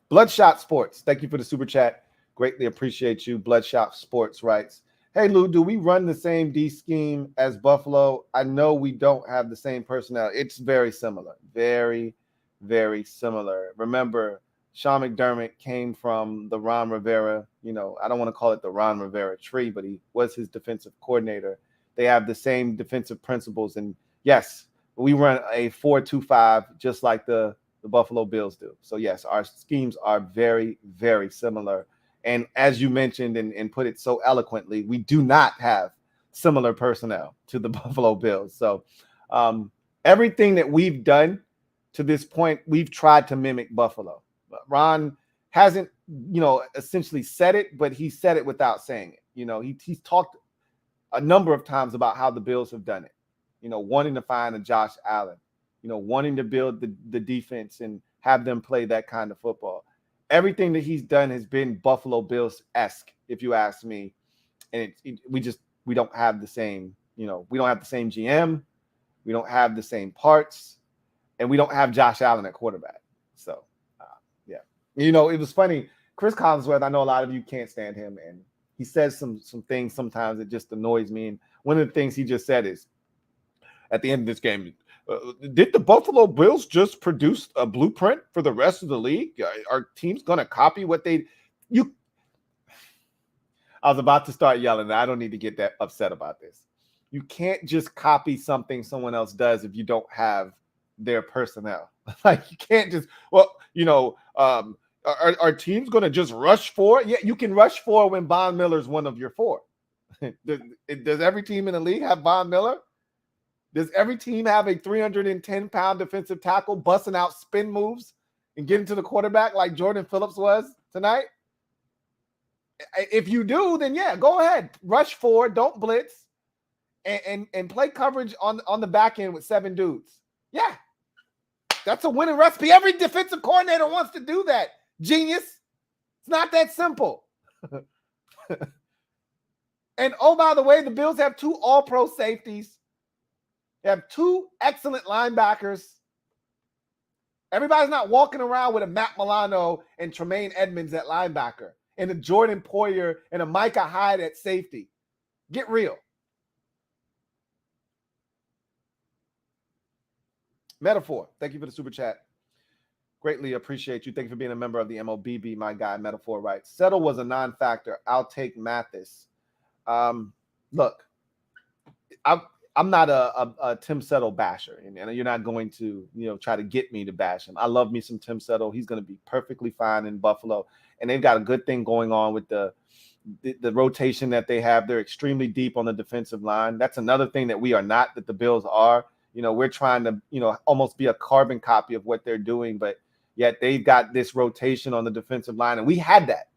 Bloodshot Sports, thank you for the super chat. Greatly appreciate you. Bloodshot Sports writes, hey, Lou, do we run the same D scheme as Buffalo? I know we don't have the same personnel. It's very similar. Very, very similar. Remember, Sean McDermott came from the Ron Rivera, I don't want to call it the Ron Rivera tree, but he was his defensive coordinator. They have the same defensive principles. And yes, we run a 4-2-5 just like the Buffalo Bills do. So yes, our schemes are very, very similar. And as you mentioned and put it so eloquently, we do not have similar personnel to the Buffalo Bills. So everything that we've done to this point, we've tried to mimic Buffalo. Ron hasn't, essentially said it, but he said it without saying it. He's talked a number of times about how the Bills have done it, wanting to find a Josh Allen, wanting to build the defense and have them play that kind of football. Everything that he's done has been Buffalo Bills-esque, if you ask me. And we don't have the same, we don't have the same GM. We don't have the same parts. And we don't have Josh Allen at quarterback. So, yeah. It was funny. Chris Collinsworth, I know a lot of you can't stand him. And he says some things sometimes that just annoys me. And one of the things he just said is, at the end of this game, did the Buffalo Bills just produce a blueprint for the rest of the league? Are teams going to copy what I was about to start yelling. I don't need to get that upset about this. You can't just copy something someone else does if you don't have their personnel. Like you can't just, are teams going to just rush four? Yeah, you can rush four when Von Miller's one of your four. Does every team in the league have Von Miller? Does every team have a 310-pound defensive tackle busting out spin moves and getting to the quarterback like Jordan Phillips was tonight? If you do, then yeah, go ahead. Rush forward, don't blitz, and play coverage on the back end with 7 dudes. Yeah, that's a winning recipe. Every defensive coordinator wants to do that. Genius. It's not that simple. And oh, by the way, the Bills have 2 all-pro safeties. They have 2 excellent linebackers. Everybody's not walking around with a Matt Milano and Tremaine Edmonds at linebacker and a Jordan Poyer and a Micah Hyde at safety. Get real. Metaphor, thank you for the super chat. Greatly appreciate you. Thank you for being a member of the MOBB, my guy. Metaphor writes, Settle was a non-factor. I'll take Mathis. Look, I'm not a Tim Settle basher, and you're not going to, try to get me to bash him. I love me some Tim Settle. He's going to be perfectly fine in Buffalo, and they've got a good thing going on with the rotation that they have. They're extremely deep on the defensive line. That's another thing that we are not, that the Bills are. We're trying to, almost be a carbon copy of what they're doing, but yet they've got this rotation on the defensive line, and we had that.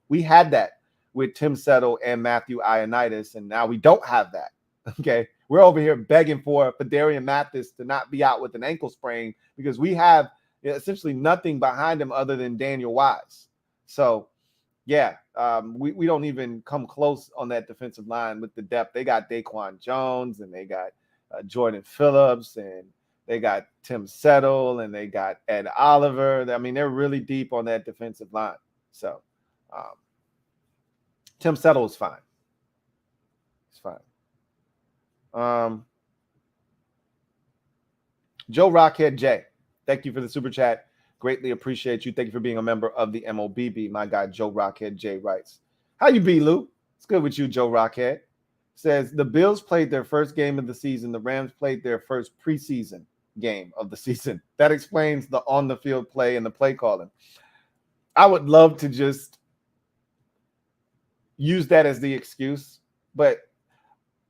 We had that with Tim Settle and Matthew Ioannidis, and now we don't have that. Okay, we're over here begging for Darian Mathis to not be out with an ankle sprain because we have essentially nothing behind him other than Daniel Wise. So, yeah, we don't even come close on that defensive line with the depth. They got Daquan Jones, and they got Jordan Phillips, and they got Tim Settle, and they got Ed Oliver. I mean, they're really deep on that defensive line. So, Tim Settle is fine. It's fine. Joe Rockhead J, thank you for the super chat. Greatly appreciate you. Thank you for being a member of the MOBB. My guy Joe Rockhead J writes, how you be, Lou? It's good with you, Joe Rockhead. Says the Bills played their first game of the season. The Rams played their first preseason game of the season. That explains the on-the-field play and the play calling. I would love to just use that as the excuse, but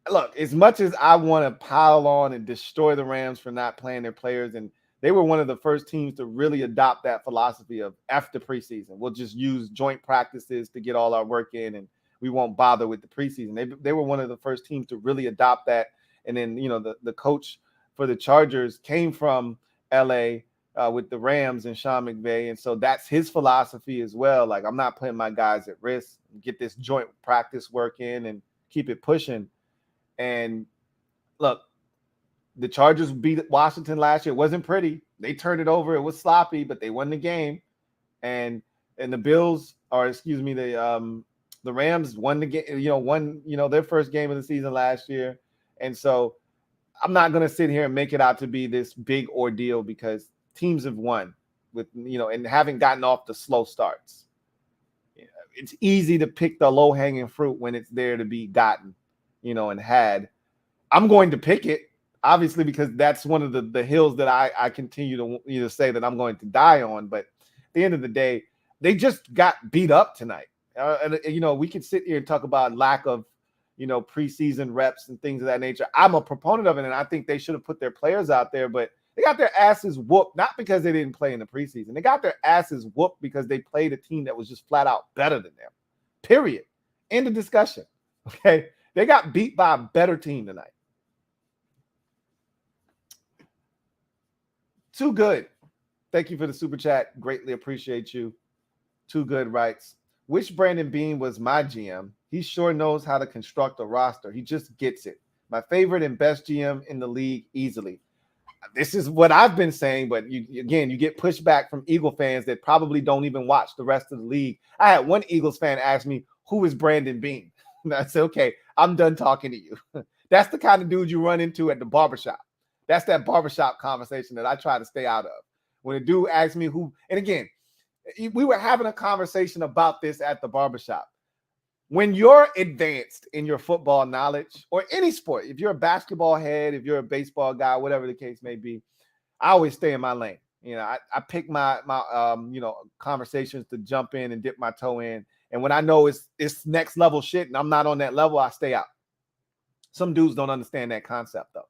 look, as much as I want to pile on and destroy the Rams for not playing their players, and they were one of the first teams to really adopt that philosophy of after preseason, we'll just use joint practices to get all our work in, and we won't bother with the preseason. They were one of the first teams to really adopt that. And then, the coach for the Chargers came from LA with the Rams and Sean McVay. And so that's his philosophy as well. Like, I'm not putting my guys at risk, get this joint practice work in and keep it pushing. And look, The Chargers beat Washington last year. It wasn't pretty. They turned it over. It was sloppy, but they won the game. And the Bills, or excuse me, the Rams won the game, won, their first game of the season last year. And so I'm not going to sit here and make it out to be this big ordeal because teams have won with, and haven't gotten off the slow starts. It's easy to pick the low-hanging fruit when it's there to be gotten, and had. I'm going to pick it, obviously, because that's one of the hills that I continue to say that I'm going to die on. But at the end of the day, they just got beat up tonight. We could sit here and talk about lack of, preseason reps and things of that nature. I'm a proponent of it, and I think they should have put their players out there, but they got their asses whooped, not because they didn't play in the preseason. They got their asses whooped because they played a team that was just flat out better than them. Period. End of discussion. Okay? They got beat by a better team tonight. Too good. Thank you for the super chat. Greatly appreciate you. Too good writes, wish Brandon Beane was my GM. He sure knows how to construct a roster. He just gets it. My favorite and best GM in the league easily. This is what I've been saying, but you get pushback from Eagle fans that probably don't even watch the rest of the league. I had one Eagles fan ask me, who is Brandon Beane? And I said, okay, I'm done talking to you. That's the kind of dude you run into at the barbershop. That's that barbershop conversation that I try to stay out of. When a dude asks me who, and again, we were having a conversation about this at the barbershop. When you're advanced in your football knowledge or any sport, if you're a basketball head, if you're a baseball guy, whatever the case may be, I always stay in my lane. I pick my conversations to jump in and dip my toe in. And when I know it's next level shit and I'm not on that level, I stay out. Some dudes don't understand that concept though.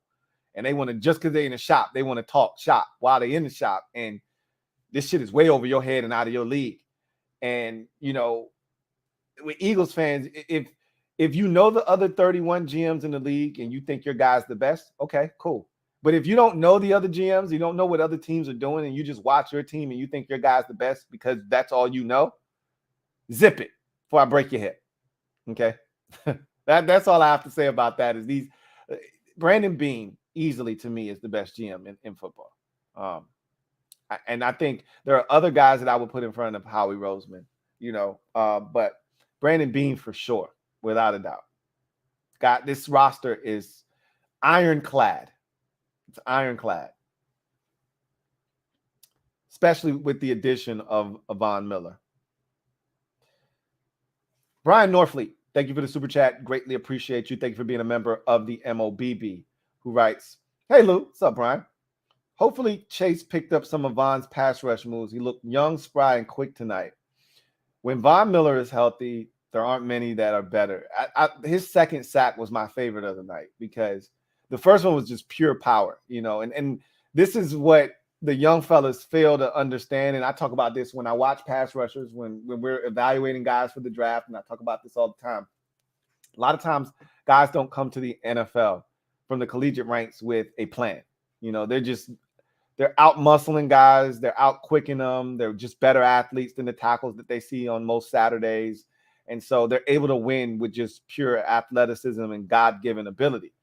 And they want to, just because they're in the shop, they want to talk shop while they're in the shop. And this shit is way over your head and out of your league. And, with Eagles fans, if you know the other 31 GMs in the league and you think your guy's the best, okay, cool. But if you don't know the other GMs, you don't know what other teams are doing, and you just watch your team and you think your guy's the best because that's all you know, zip it before I break your head. Okay? That's all I have to say about that. Is Brandon Beane easily to me is the best GM in football. And I think there are other guys that I would put in front of Howie Roseman, but Brandon Beane for sure, without a doubt. This roster is ironclad. It's ironclad. Especially with the addition of Von Miller. Brian Norfleet, thank you for the super chat. Greatly appreciate you. Thank you for being a member of the MOBB, who writes, hey, Lou. What's up, Brian? Hopefully Chase picked up some of Von's pass rush moves. He looked young, spry, and quick tonight. When Von Miller is healthy, there aren't many that are better. His second sack was my favorite of the night because the first one was just pure power, and this is what the young fellas fail to understand. And I talk about this when I watch pass rushers, when we're evaluating guys for the draft, and I talk about this all the time. A lot of times guys don't come to the NFL from the collegiate ranks with a plan. They're out muscling guys. They're out quicking them. They're just better athletes than the tackles that they see on most Saturdays. And so they're able to win with just pure athleticism and God-given ability.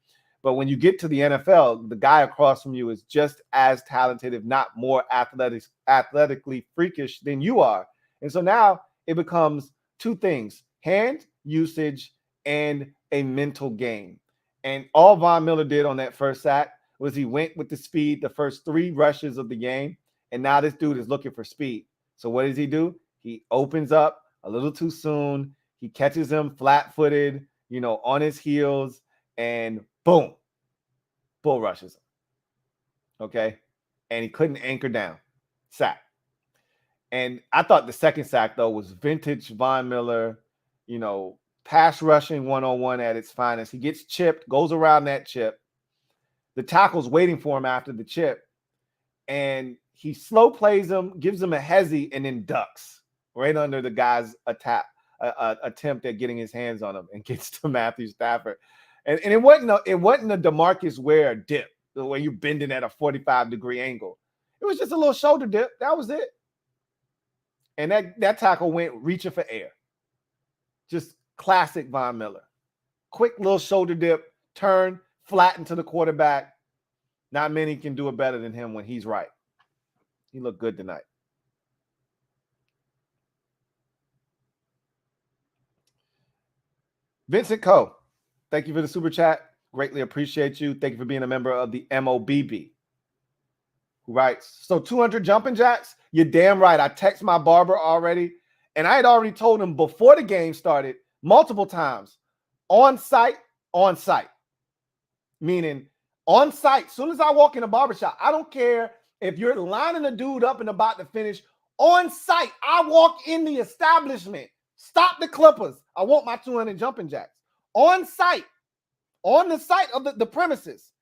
But when you get to the NFL, the guy across from you is just as talented, if not more athletically freakish than you are. And so now it becomes two things: hand usage and a mental game. And all Von Miller did on that first sack was he went with the speed the first 3 rushes of the game, and now this dude is looking for speed. So what does he do? He opens up a little too soon. He catches him flat-footed, on his heels, and boom, bull rushes him. Okay? And he couldn't anchor down. Sack. And I thought the second sack, though, was vintage Von Miller, pass rushing one-on-one at its finest. He gets chipped, goes around that chip. The tackle's waiting for him after the chip, and he slow plays him, gives him a hezzy, and then ducks right under the guy's attempt at getting his hands on him and gets to Matthew Stafford. And it wasn't a DeMarcus Ware dip, the way you're bending at a 45-degree angle. It was just a little shoulder dip. That was it. And that tackle went reaching for air. Just classic Von Miller. Quick little shoulder dip, turn, flatten to the quarterback, Not many can do it better than him when he's right. He looked good tonight. Vincent Coe, thank you for the super chat. Greatly appreciate you. Thank you for being a member of the MOBB. Who writes, so 200 jumping jacks? You're damn right. I text my barber already, and I had already told him before the game started multiple times, on site, meaning on site. As soon as I walk in a barbershop, I don't care if you're lining a dude up and about to finish. On site, I walk in the establishment. Stop the clippers. I want my 200 jumping jacks. On site, on the site of the premises.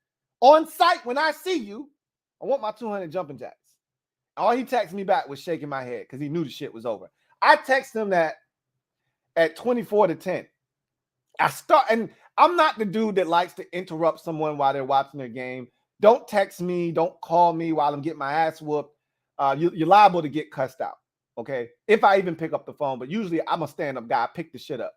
On site, when I see you, I want my 200 jumping jacks. All he texted me back was shaking my head because he knew the shit was over. I texted him that at 24-10. And I'm not the dude that likes to interrupt someone while they're watching their game. Don't text me. Don't call me while I'm getting my ass whooped. You're liable to get cussed out, okay? If I even pick up the phone. But usually I'm a stand-up guy. I pick the shit up.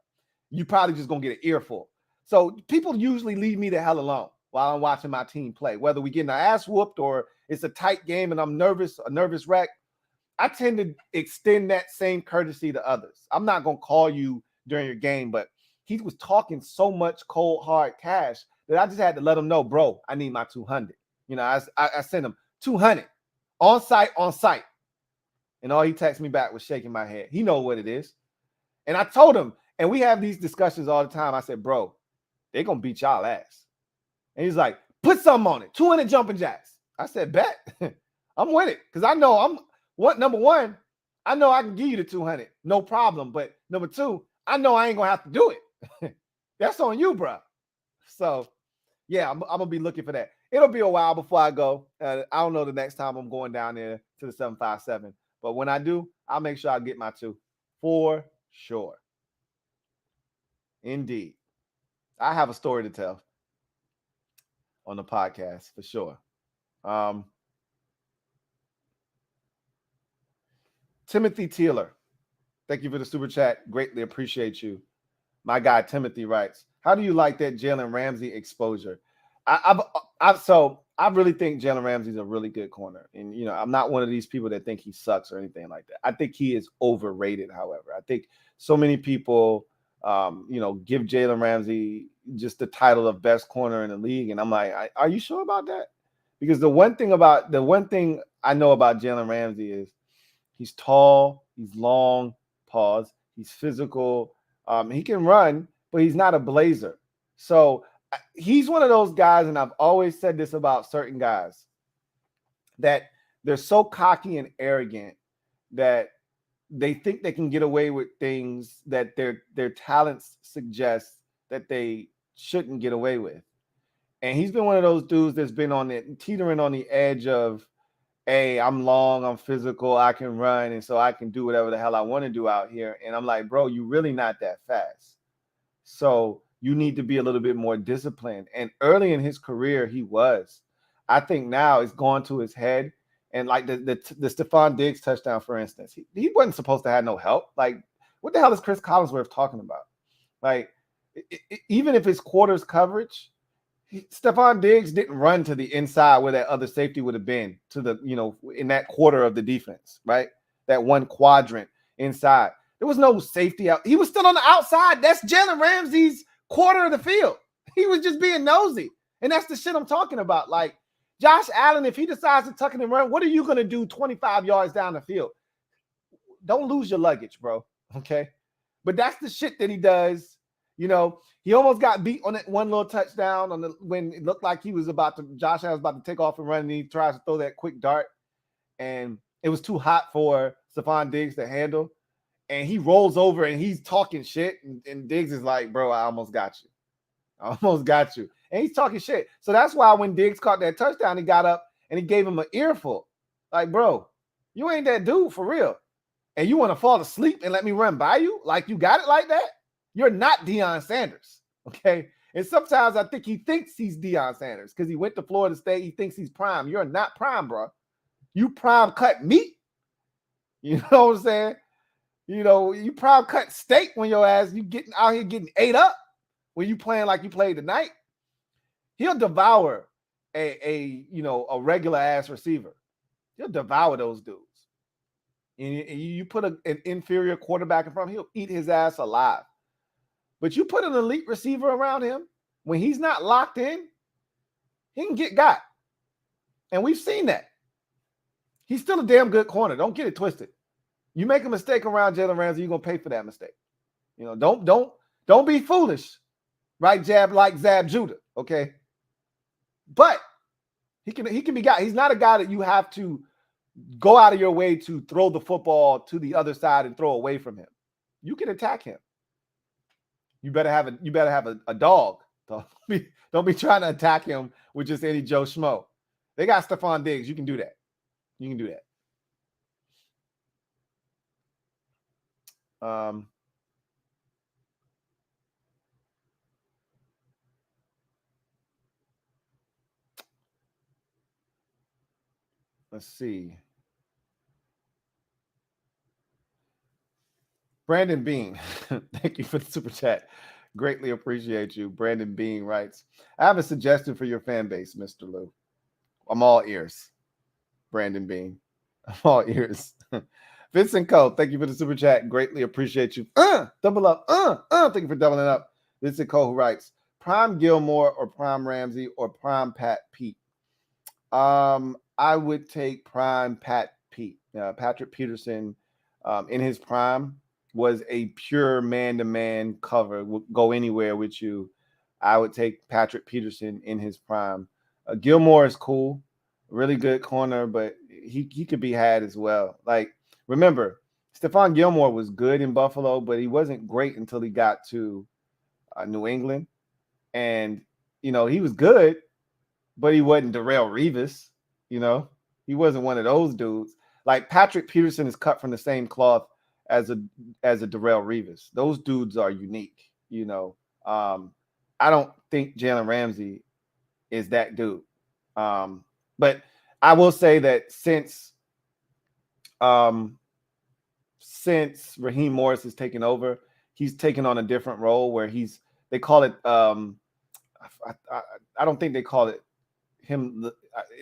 You probably just going to get an earful. So people usually leave me the hell alone while I'm watching my team play. Whether we getting our ass whooped or it's a tight game and I'm nervous, a nervous wreck, I tend to extend that same courtesy to others. I'm not going to call you during your game, but he was talking so much cold, hard cash that I just had to let him know, bro, I need my 200. You know, I sent him 200 on site. And all he texted me back was shaking my head. He know what it is. And I told him, and we have these discussions all the time. I said, bro, they're going to beat y'all ass. And he's like, put something on it. 200 jumping jacks. I said, bet. I'm with it. Because I know number one, I know I can give you the 200. No problem. But number two, I know I ain't going to have to do it. That's on you, bro. So, yeah, I'm going to be looking for that. It'll be a while before I go. I don't know the next time I'm going down there to the 757. But when I do, I'll make sure I get my 2. For sure. Indeed. I have a story to tell on the podcast for sure. Timothy Teeler, thank you for the super chat. Greatly appreciate you. My guy Timothy writes, how do you like that Jalen Ramsey exposure? I really think Jalen Ramsey's a really good corner. And, you know, I'm not one of these people that think he sucks or anything like that. I think he is overrated, however. I think so many people, give Jalen Ramsey just the title of best corner in the league. And I'm like, are you sure about that? Because the one thing I know about Jalen Ramsey is he's tall, he's long, he's physical. He can run, but he's not a blazer. So he's one of those guys, and I've always said this about certain guys, that they're so cocky and arrogant that they think they can get away with things that their talents suggest that they shouldn't get away with. And he's been one of those dudes that's been teetering on the edge of, hey, I'm long, I'm physical, I can run, and so I can do whatever the hell I want to do out here. And I'm like, bro, you're really not that fast. So you need to be a little bit more disciplined. And early in his career, he was. I think now it's gone to his head. And like the Stephon Diggs touchdown, for instance, he wasn't supposed to have no help. Like, what the hell is Chris Collinsworth talking about? Like, even if it's quarters coverage, Stephon Diggs didn't run to the inside where that other safety would have been in that quarter of the defense, right? That one quadrant inside. There was no safety out. He was still on the outside. That's Jalen Ramsey's quarter of the field. He was just being nosy. And that's the shit I'm talking about. Like, Josh Allen, if he decides to tuck it and run, what are you going to do 25 yards down the field? Don't lose your luggage, bro. Okay? But that's the shit that he does. You know, he almost got beat on that one little touchdown when it looked like Josh Allen was about to take off and run, and he tries to throw that quick dart. And it was too hot for Stephon Diggs to handle. And he rolls over and he's talking shit. And Diggs is like, bro, I almost got you. And he's talking shit. So that's why when Diggs caught that touchdown, he got up and he gave him an earful. Like, bro, you ain't that dude for real. And you want to fall asleep and let me run by you? Like, you got it like that? You're not Deion Sanders, okay? And sometimes I think he thinks he's Deion Sanders because he went to Florida State. He thinks he's prime. You're not prime, bro. You prime cut meat. You know what I'm saying? You know, you prime cut steak when your ass, you getting out here getting ate up when you playing like you played tonight. He'll devour a regular ass receiver. He'll devour those dudes. And you put an inferior quarterback in front of him, he'll eat his ass alive. But you put an elite receiver around him, when he's not locked in, he can get got. And we've seen that. He's still a damn good corner. Don't get it twisted. You make a mistake around Jalen Ramsey, you're gonna pay for that mistake. Don't be foolish, right? Jab like Zab Judah, okay? But he can be got. He's not a guy that you have to go out of your way to throw the football to the other side and throw away from him. You can attack him. You better have a dog. Don't be trying to attack him with just any Joe Schmo. They got Stephon Diggs. You can do that. You can do that. Let's see. Brandon Bean, thank you for the super chat. Greatly appreciate you. Brandon Bean writes, I have a suggestion for your fan base, Mr. Lou. I'm all ears. Brandon Bean. I'm all ears. Vincent Cole, thank you for the super chat. Greatly appreciate you. Double up. Thank you for doubling up. Vincent Cole, who writes, Prime Gilmore or Prime Ramsey or Prime Pat Pete? I would take Prime Pat Pete. Patrick Peterson in his prime was a pure man-to-man cover. Would go anywhere with you. I would take Patrick Peterson in his prime. Gilmore is cool, really good corner, but he could be had as well. Like, remember, Stephon Gilmore was good in Buffalo, but he wasn't great until he got to New England. And, he was good, but he wasn't Darrelle Revis. He wasn't one of those dudes. Like, Patrick Peterson is cut from the same cloth as a Darrelle Revis. Those dudes are unique. I don't think Jalen Ramsey is that dude. But I will say that since Raheem Morris has taken over, he's taken on a different role where they call it I don't think they call it him.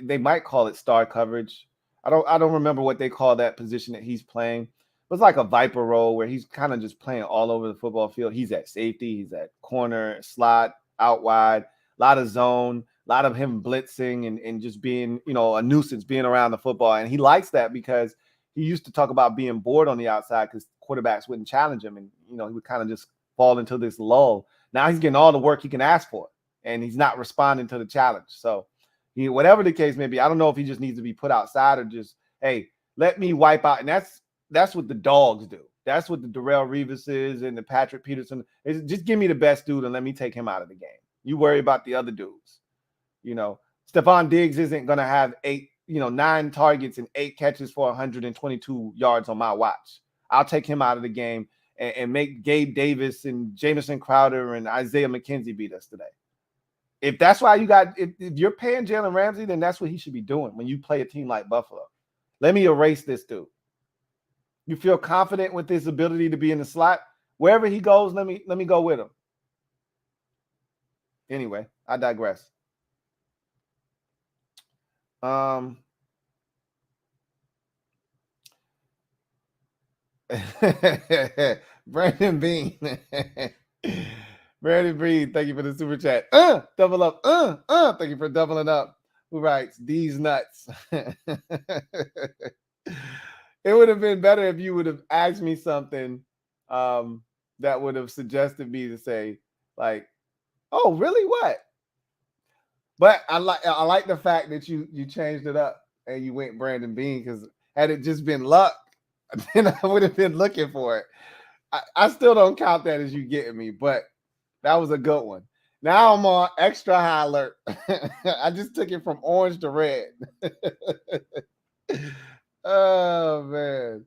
They might call it star coverage. I don't remember what they call that position that he's playing. It's like a viper role where he's kind of just playing all over the football field. He's at safety, he's at corner, slot, out wide, a lot of zone, a lot of him blitzing and just being, a nuisance being around the football. And he likes that because he used to talk about being bored on the outside because quarterbacks wouldn't challenge him. And, he would kind of just fall into this lull. Now he's getting all the work he can ask for, and he's not responding to the challenge. So whatever the case may be, I don't know if he just needs to be put outside or just, hey, let me wipe out. And that's what the dogs do. That's what the Darrelle Revis is and the Patrick Peterson is. Just give me the best dude and let me take him out of the game. You worry about the other dudes. Stephon Diggs isn't going to have 9 targets and 8 catches for 122 yards on my watch. I'll take him out of the game and make Gabe Davis and Jamison Crowder and Isaiah McKenzie beat us today. If that's why if you're paying Jalen Ramsey, then that's what he should be doing when you play a team like Buffalo. Let me erase this dude. You feel confident with his ability to be in the slot? Wherever he goes, let me go with him. Anyway, I digress. Brandon Bean. Brandon Bean, thank you for the super chat. Double up. Thank you for doubling up. Who writes, these nuts. It would have been better if you would have asked me something that would have suggested me to say, like, oh, really? What? But I like the fact that you changed it up and you went Brandon Bean, because had it just been luck, then I would have been looking for it. I still don't count that as you getting me, but that was a good one. Now I'm on extra high alert. I just took it from orange to red. Oh, man.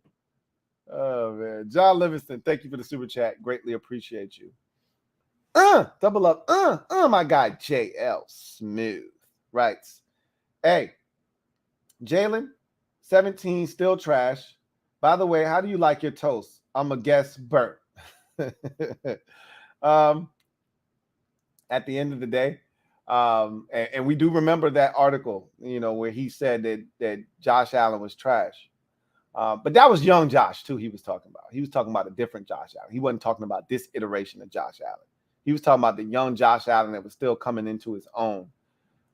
John Livingston, thank you for the super chat. Greatly appreciate you. Double up. My guy, JL Smooth writes, hey, Jalen, 17, still trash. By the way, how do you like your toast? I'm a guess burnt. At the end of the day, And we do remember that article, where he said that Josh Allen was trash. But that was young Josh, too, he was talking about. He was talking about a different Josh Allen. He wasn't talking about this iteration of Josh Allen. He was talking about the young Josh Allen that was still coming into his own.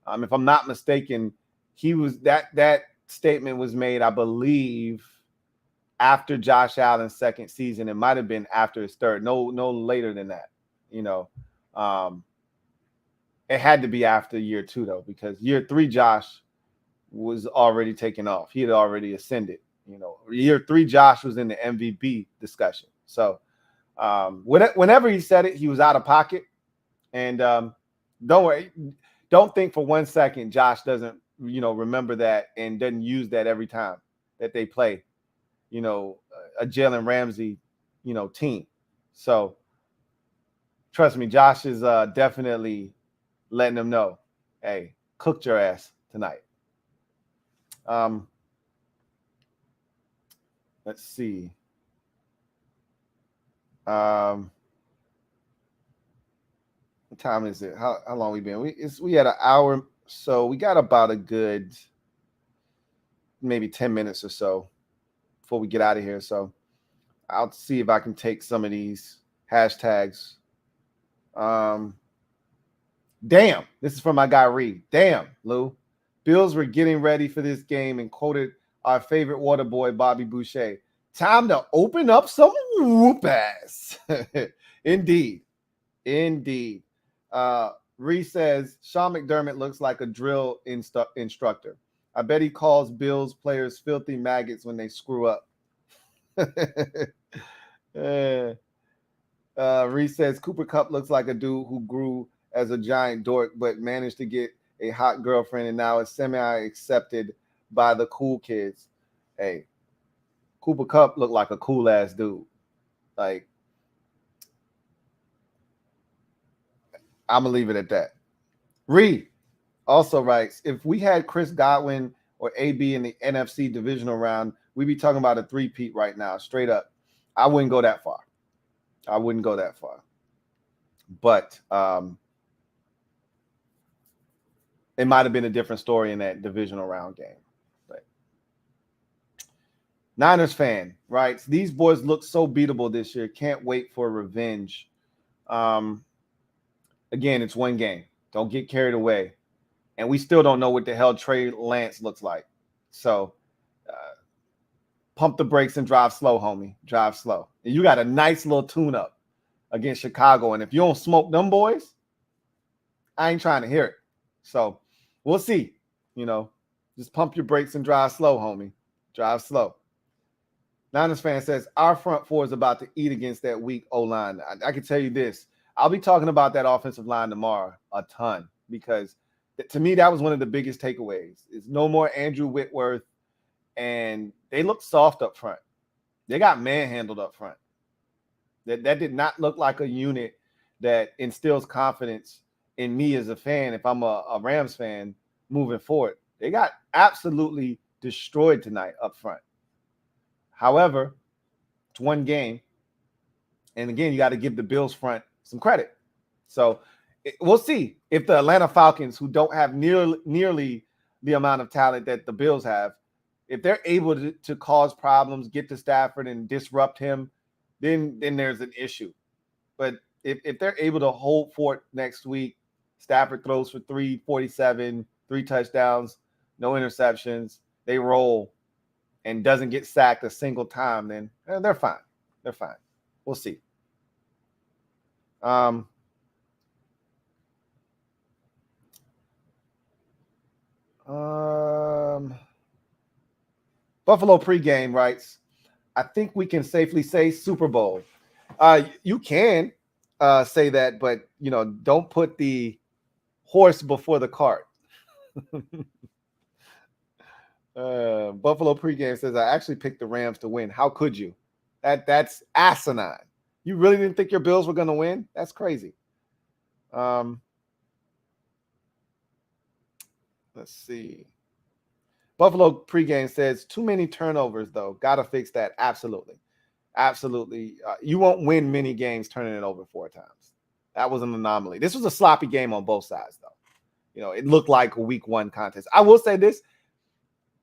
If I'm not mistaken, that statement was made, I believe, after Josh Allen's second season. It might have been after his third. No later than that. It had to be after year 2, though, because year 3, Josh was already taken off. He had already ascended. Year 3, Josh was in the MVP discussion. So whenever he said it, he was out of pocket. And don't worry. Don't think for 1 second Josh doesn't, remember that and doesn't use that every time that they play, a Jalen Ramsey, team. So trust me, Josh is definitely letting them know, hey, cooked your ass tonight. Let's see. What time is it? How long we been? We had an hour, so we got about a good maybe 10 minutes or so before we get out of here. So I'll see if I can take some of these hashtags. Damn, this is from my guy Reed. Damn, Lou. Bills were getting ready for this game and quoted our favorite water boy, Bobby Boucher. Time to open up some whoop ass. Indeed. Reese says, Sean McDermott looks like a drill instructor. I bet he calls Bills players filthy maggots when they screw up. Reese says, Cooper Kupp looks like a dude who grew as a giant dork but managed to get a hot girlfriend and now is semi-accepted by the cool kids. Hey, Cooper Kupp looked like a cool-ass dude. Like, I'm going to leave it at that. Reed also writes, if we had Chris Godwin or AB in the NFC divisional round, we'd be talking about a three-peat right now, straight up. I wouldn't go that far. But it might have been a different story in that divisional round game. But Niners fan writes, these boys look so beatable this year. Can't wait for revenge. Again, it's one game. Don't get carried away. And we still don't know what the hell Trey Lance looks like. So pump the brakes and drive slow, homie. Drive slow. And you got a nice little tune-up against Chicago. And if you don't smoke them boys, I ain't trying to hear it. So we'll see. Just pump your brakes and drive slow, homie. Drive slow. Niners fan says, our front four is about to eat against that weak O-line. I can tell you this. I'll be talking about that offensive line tomorrow a ton because to me, that was one of the biggest takeaways. It's no more Andrew Whitworth, and they look soft up front. They got manhandled up front. That did not look like a unit that instills confidence in me as a fan if I'm a Rams fan moving forward. They got absolutely destroyed tonight up front. However, it's one game. And again, you got to give the Bills front some credit. So we'll see if the Atlanta Falcons, who don't have nearly the amount of talent that the Bills have, if they're able to cause problems, get to Stafford and disrupt him, then there's an issue. But if they're able to hold fort next week, Stafford throws for 347, 3 touchdowns, no interceptions, they roll and doesn't get sacked a single time, then they're fine. They're fine. We'll see. Buffalo pregame writes, I think we can safely say Super Bowl. You can say that, but don't put the horse before the cart. Buffalo pregame says, I actually picked the Rams to win. How could you? That's asinine. You really didn't think your Bills were going to win? That's crazy. Let's see. Buffalo pregame says, too many turnovers, though. Got to fix that. Absolutely. You won't win many games turning it over 4 times. That was an anomaly. This was a sloppy game on both sides, though. it looked like a week 1 contest. I will say this,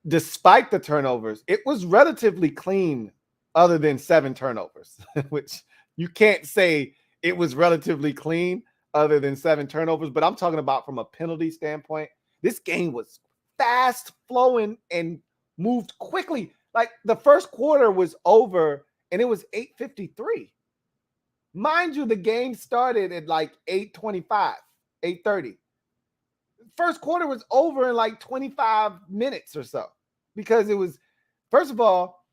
despite the turnovers, it was relatively clean other than 7 turnovers, which you can't say it was relatively clean other than 7 turnovers, but I'm talking about from a penalty standpoint. This game was fast flowing and moved quickly. Like the first quarter was over and it was 8:53. Mind you, the game started at like 8:25, 8:30. First quarter was over in like 25 minutes or so, because it was, first of all,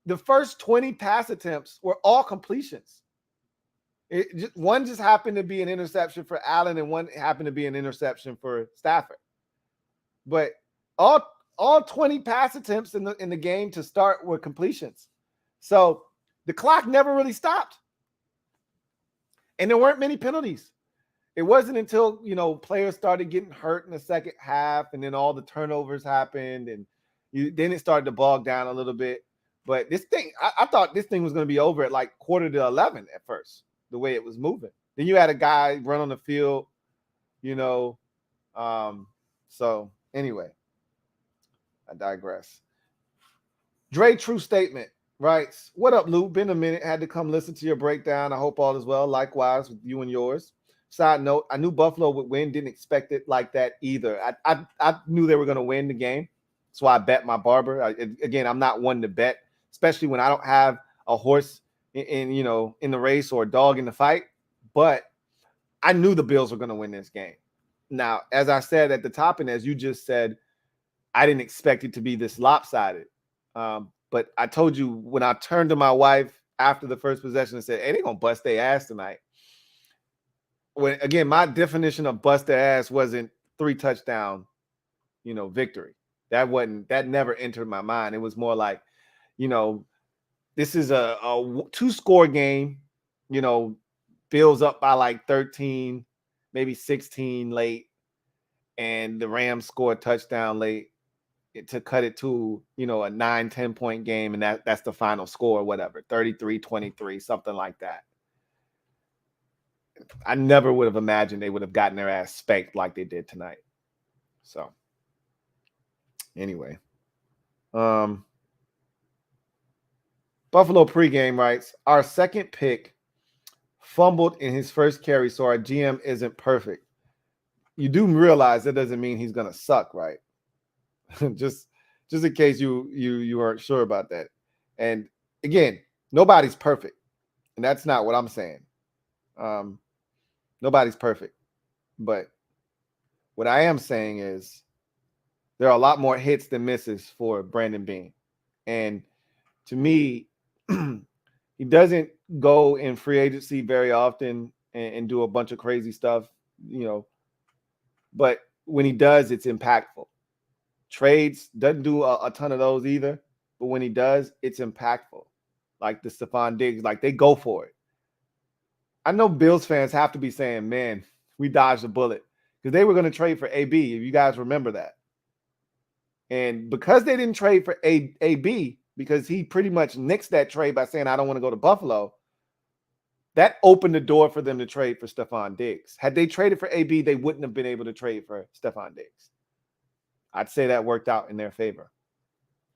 the first 20 pass attempts were all completions. One just happened to be an interception for Allen, and one happened to be an interception for Stafford. But all 20 pass attempts in the game to start were completions. So the clock never really stopped. And there weren't many penalties. It wasn't until, players started getting hurt in the second half, and then all the turnovers happened, and then it started to bog down a little bit. But this thing, I thought this thing was going to be over at like 11:15 at first, the way it was moving. Then you had a guy run on the field, so anyway, I digress. Dre, true statement, writes, "What up, Lou? Been a minute. Had to come listen to your breakdown. I hope all is well. Likewise with you and yours. Side note, I knew Buffalo would win. Didn't expect it like that either. I knew they were going to win the game. So I bet my barber. Again, I'm not one to bet, especially when I don't have a horse in the race or a dog in the fight. But I knew the Bills were going to win this game. Now, as I said at the top, and as you just said, I didn't expect it to be this lopsided. But I told you when I turned to my wife after the first possession and said, "Hey, they're going to bust their ass tonight." When, again, my definition of bust their ass wasn't 3 touchdown, victory. That never entered my mind. It was more like, this is a 2-score game, Bills up by like 13, maybe 16 late, and the Rams score a touchdown late to cut it to, a 9-10 point game, and that's the final score, whatever, 33-23, something like that. I never would have imagined they would have gotten their ass spanked like they did tonight. So anyway, Buffalo pregame writes, "Our second pick fumbled in his first carry, so our GM isn't perfect." You do realize that doesn't mean he's going to suck, right? just in case you aren't sure about that. And again, nobody's perfect, and that's not what I'm saying. Nobody's perfect, but what I am saying is there are a lot more hits than misses for Brandon Beane. And to me, he doesn't go in free agency very often and do a bunch of crazy stuff, but when he does, it's impactful. Trades doesn't do a ton of those either, but when he does, it's impactful. Like the Stephon Diggs, like they go for it. I know Bills fans have to be saying, "Man, we dodged a bullet," because they were going to trade for AB, if you guys remember that. And because they didn't trade for AB, because he pretty much nixed that trade by saying, "I don't want to go to Buffalo," that opened the door for them to trade for Stephon Diggs. Had they traded for AB, they wouldn't have been able to trade for Stephon Diggs. I'd say that worked out in their favor.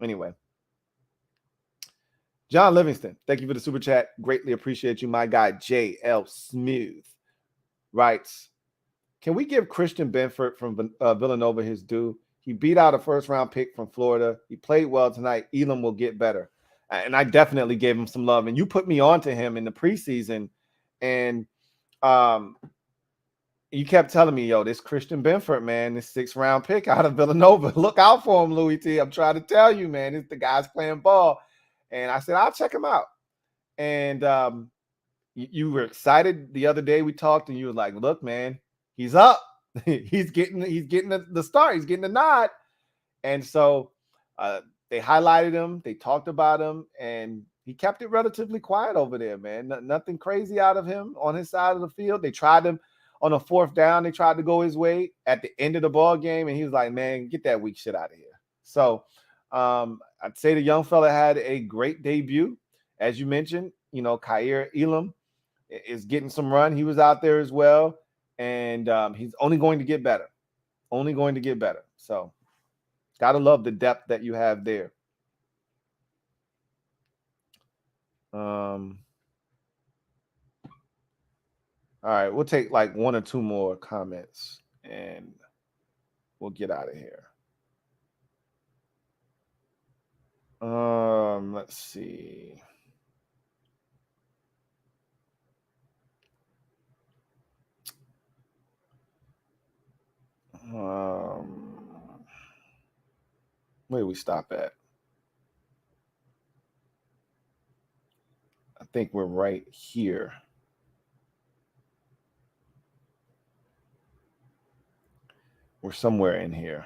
Anyway. John Livingston, thank you for the super chat. Greatly appreciate you. My guy, J.L. Smooth, writes, "Can we give Christian Benford from Villanova his due? He beat out a first-round pick from Florida. He played well tonight. Elam will get better." And I definitely gave him some love. And you put me on to him in the preseason. And you kept telling me, "Yo, this Christian Benford, man, this 6th-round pick out of Villanova. Look out for him, Louie T. I'm trying to tell you, man. The guy's playing ball." And I said, "I'll check him out." And you were excited the other day we talked, and you were like, "Look, man, he's up. he's getting the start. He's getting the nod." And so they highlighted him. They talked about him, and he kept it relatively quiet over there, man. Nothing crazy out of him on his side of the field. They tried him on a 4th down. They tried to go his way at the end of the ball game, and he was like, "Man, get that weak shit out of here." So I'd say the young fella had a great debut. As you mentioned, Kaiir Elam is getting some run. He was out there as well, and he's only going to get better. Only going to get better. So, gotta love the depth that you have there. All right, we'll take like one or two more comments and we'll get out of here. Let's see. Where do we stop at? I think we're right here. We're somewhere in here.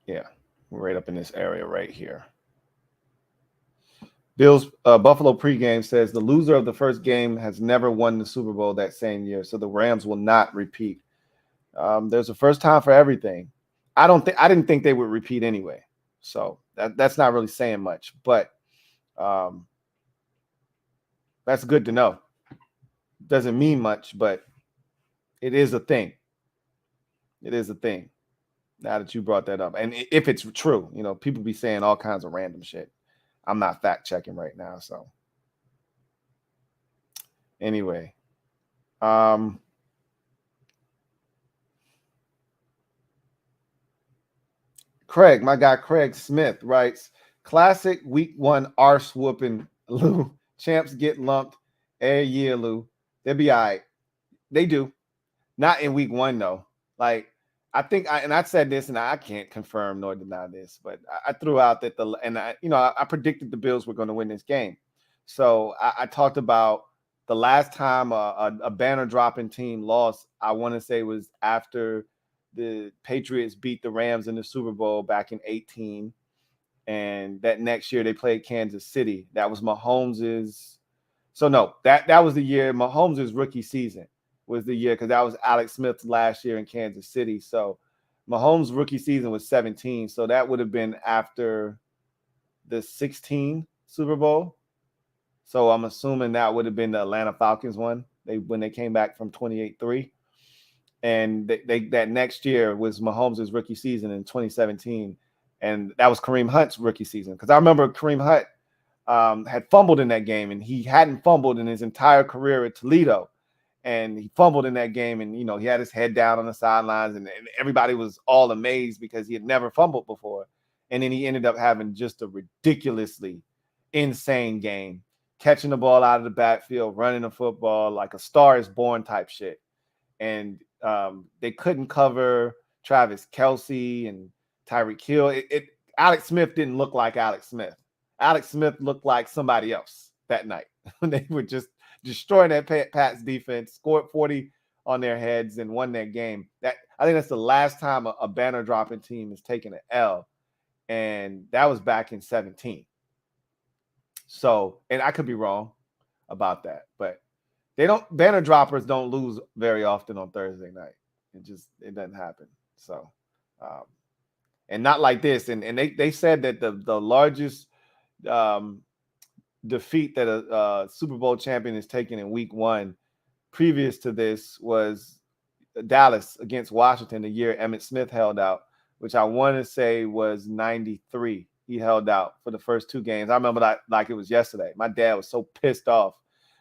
Yeah, we're right up in this area right here. Bills Buffalo pregame says the loser of the first game has never won the Super Bowl that same year, so the Rams will not repeat. There's a first time for everything. I didn't think they would repeat anyway, so that's not really saying much, but that's good to know. Doesn't mean much, but it is a thing. It is a thing. Now that you brought that up, and if it's true, people be saying all kinds of random shit. I'm not fact checking right now, so anyway, Craig, my guy Craig Smith writes, classic week 1 arse whooping. Lou, champs get lumped every year, Lou. They'll be all right. They do. Not in week 1 though. Like, I think I said this, and I can't confirm nor deny this, but I threw out that I predicted the Bills were going to win this game. So I talked about the last time a banner dropping team lost. I want to say was after the Patriots beat the Rams in the Super Bowl back in 2018, and that next year they played Kansas City. That was Mahomes's. So no, that was the year Mahomes's rookie season. Was the year, because that was Alex Smith's last year in Kansas City. So Mahomes' rookie season was 17. So that would have been after the 16 Super Bowl. So I'm assuming that would have been the Atlanta Falcons one. When they came back from 28-3. And that next year was Mahomes' rookie season in 2017. And that was Kareem Hunt's rookie season. Because I remember Kareem Hunt had fumbled in that game, and he hadn't fumbled in his entire career at Toledo. And he fumbled in that game, and he had his head down on the sidelines, and everybody was all amazed because he had never fumbled before. And then he ended up having just a ridiculously insane game, catching the ball out of the backfield, running the football like a Star is Born type shit. And they couldn't cover Travis Kelce and Tyreek Hill. Alex Smith didn't look like Alex Smith. Alex Smith looked like somebody else that night. They were just destroying that Pats defense, scored 40 on their heads, and won that game. I think that's the last time a banner dropping team has taken an L, and that was back in 2017. So, and I could be wrong about that, but banner droppers don't lose very often on Thursday night. It doesn't happen. So, and not like this. And they said that the largest defeat that a Super Bowl champion is taken in week 1 previous to this was Dallas against Washington, the year Emmitt Smith held out, which I want to say was 93. He held out for the first 2 games. I remember that like it was yesterday. My dad was so pissed off.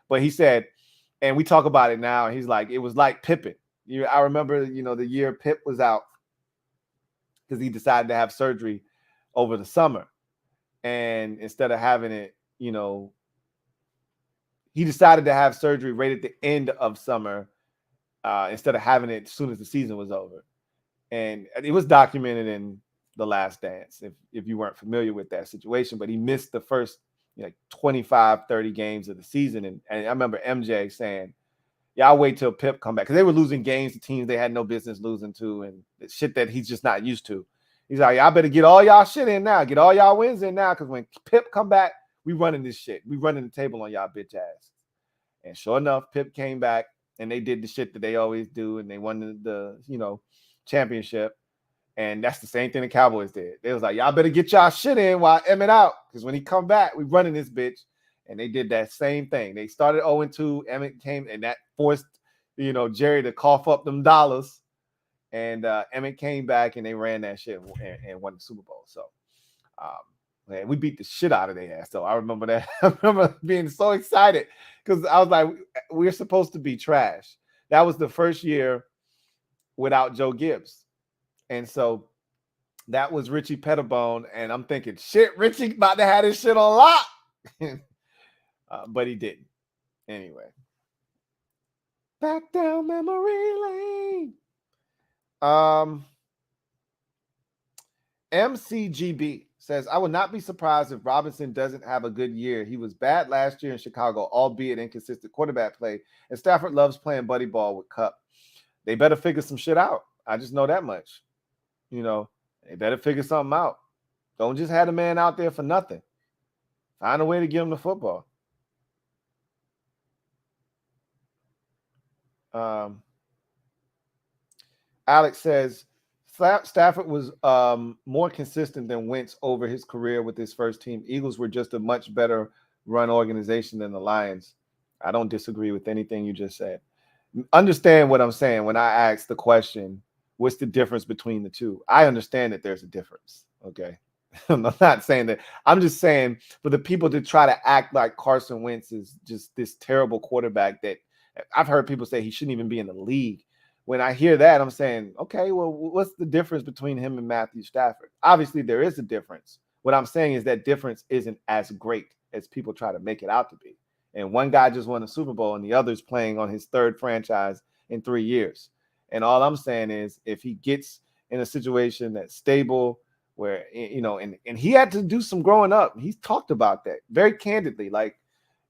But he said, and we talk about it now, he's like, it was like Pippen. I remember, the year Pip was out because he decided to have surgery over the summer. And instead of having it, he decided to have surgery right at the end of summer instead of having it as soon as the season was over. And it was documented in The Last Dance, if you weren't familiar with that situation. But he missed the first 25, 30 games of the season. And I remember MJ saying, yeah, I'll wait till Pip come back. Because they were losing games to teams they had no business losing to, and shit that he's just not used to. He's like, y'all better get all y'all shit in now. Get all y'all wins in now. Because when Pip come back, we running this shit. We running the table on y'all bitch ass. And sure enough, Pip came back, and they did the shit that they always do, and they won the championship. And that's the same thing the Cowboys did. They was like, y'all better get y'all shit in while Emmett out. Because when he come back, we running this bitch. And they did that same thing. They started 0-2. Emmett came, and that forced, Jerry to cough up them dollars. And Emmett came back, and they ran that shit and won the Super Bowl. So, man, we beat the shit out of their ass. So I remember that. I remember being so excited because I was like, we're supposed to be trash. That was the first year without Joe Gibbs. And so that was Richie Pettibone. And I'm thinking, shit, Richie about to have this shit on lock. But he didn't. Anyway. Back down memory lane. MCGB says, I would not be surprised if Robinson doesn't have a good year. He was bad last year in Chicago, albeit inconsistent quarterback play. And Stafford loves playing buddy ball with Kupp. They better figure some shit out. I just know that much. They better figure something out. Don't just have a man out there for nothing. Find a way to give him the football. Alex says, Stafford was more consistent than Wentz over his career with his first team. Eagles were just a much better run organization than the Lions. I don't disagree with anything you just said. Understand what I'm saying when I ask the question, what's the difference between the two? I understand that there's a difference, okay? I'm not saying that. I'm just saying for the people to try to act like Carson Wentz is just this terrible quarterback that I've heard people say he shouldn't even be in the league. When I hear that, I'm saying, okay, well, what's the difference between him and Matthew Stafford? Obviously, there is a difference. What I'm saying is that difference isn't as great as people try to make it out to be. And one guy just won a Super Bowl and the other's playing on his third franchise in 3 years. And all I'm saying is if he gets in a situation that's stable where, and he had to do some growing up. He's talked about that very candidly. Like,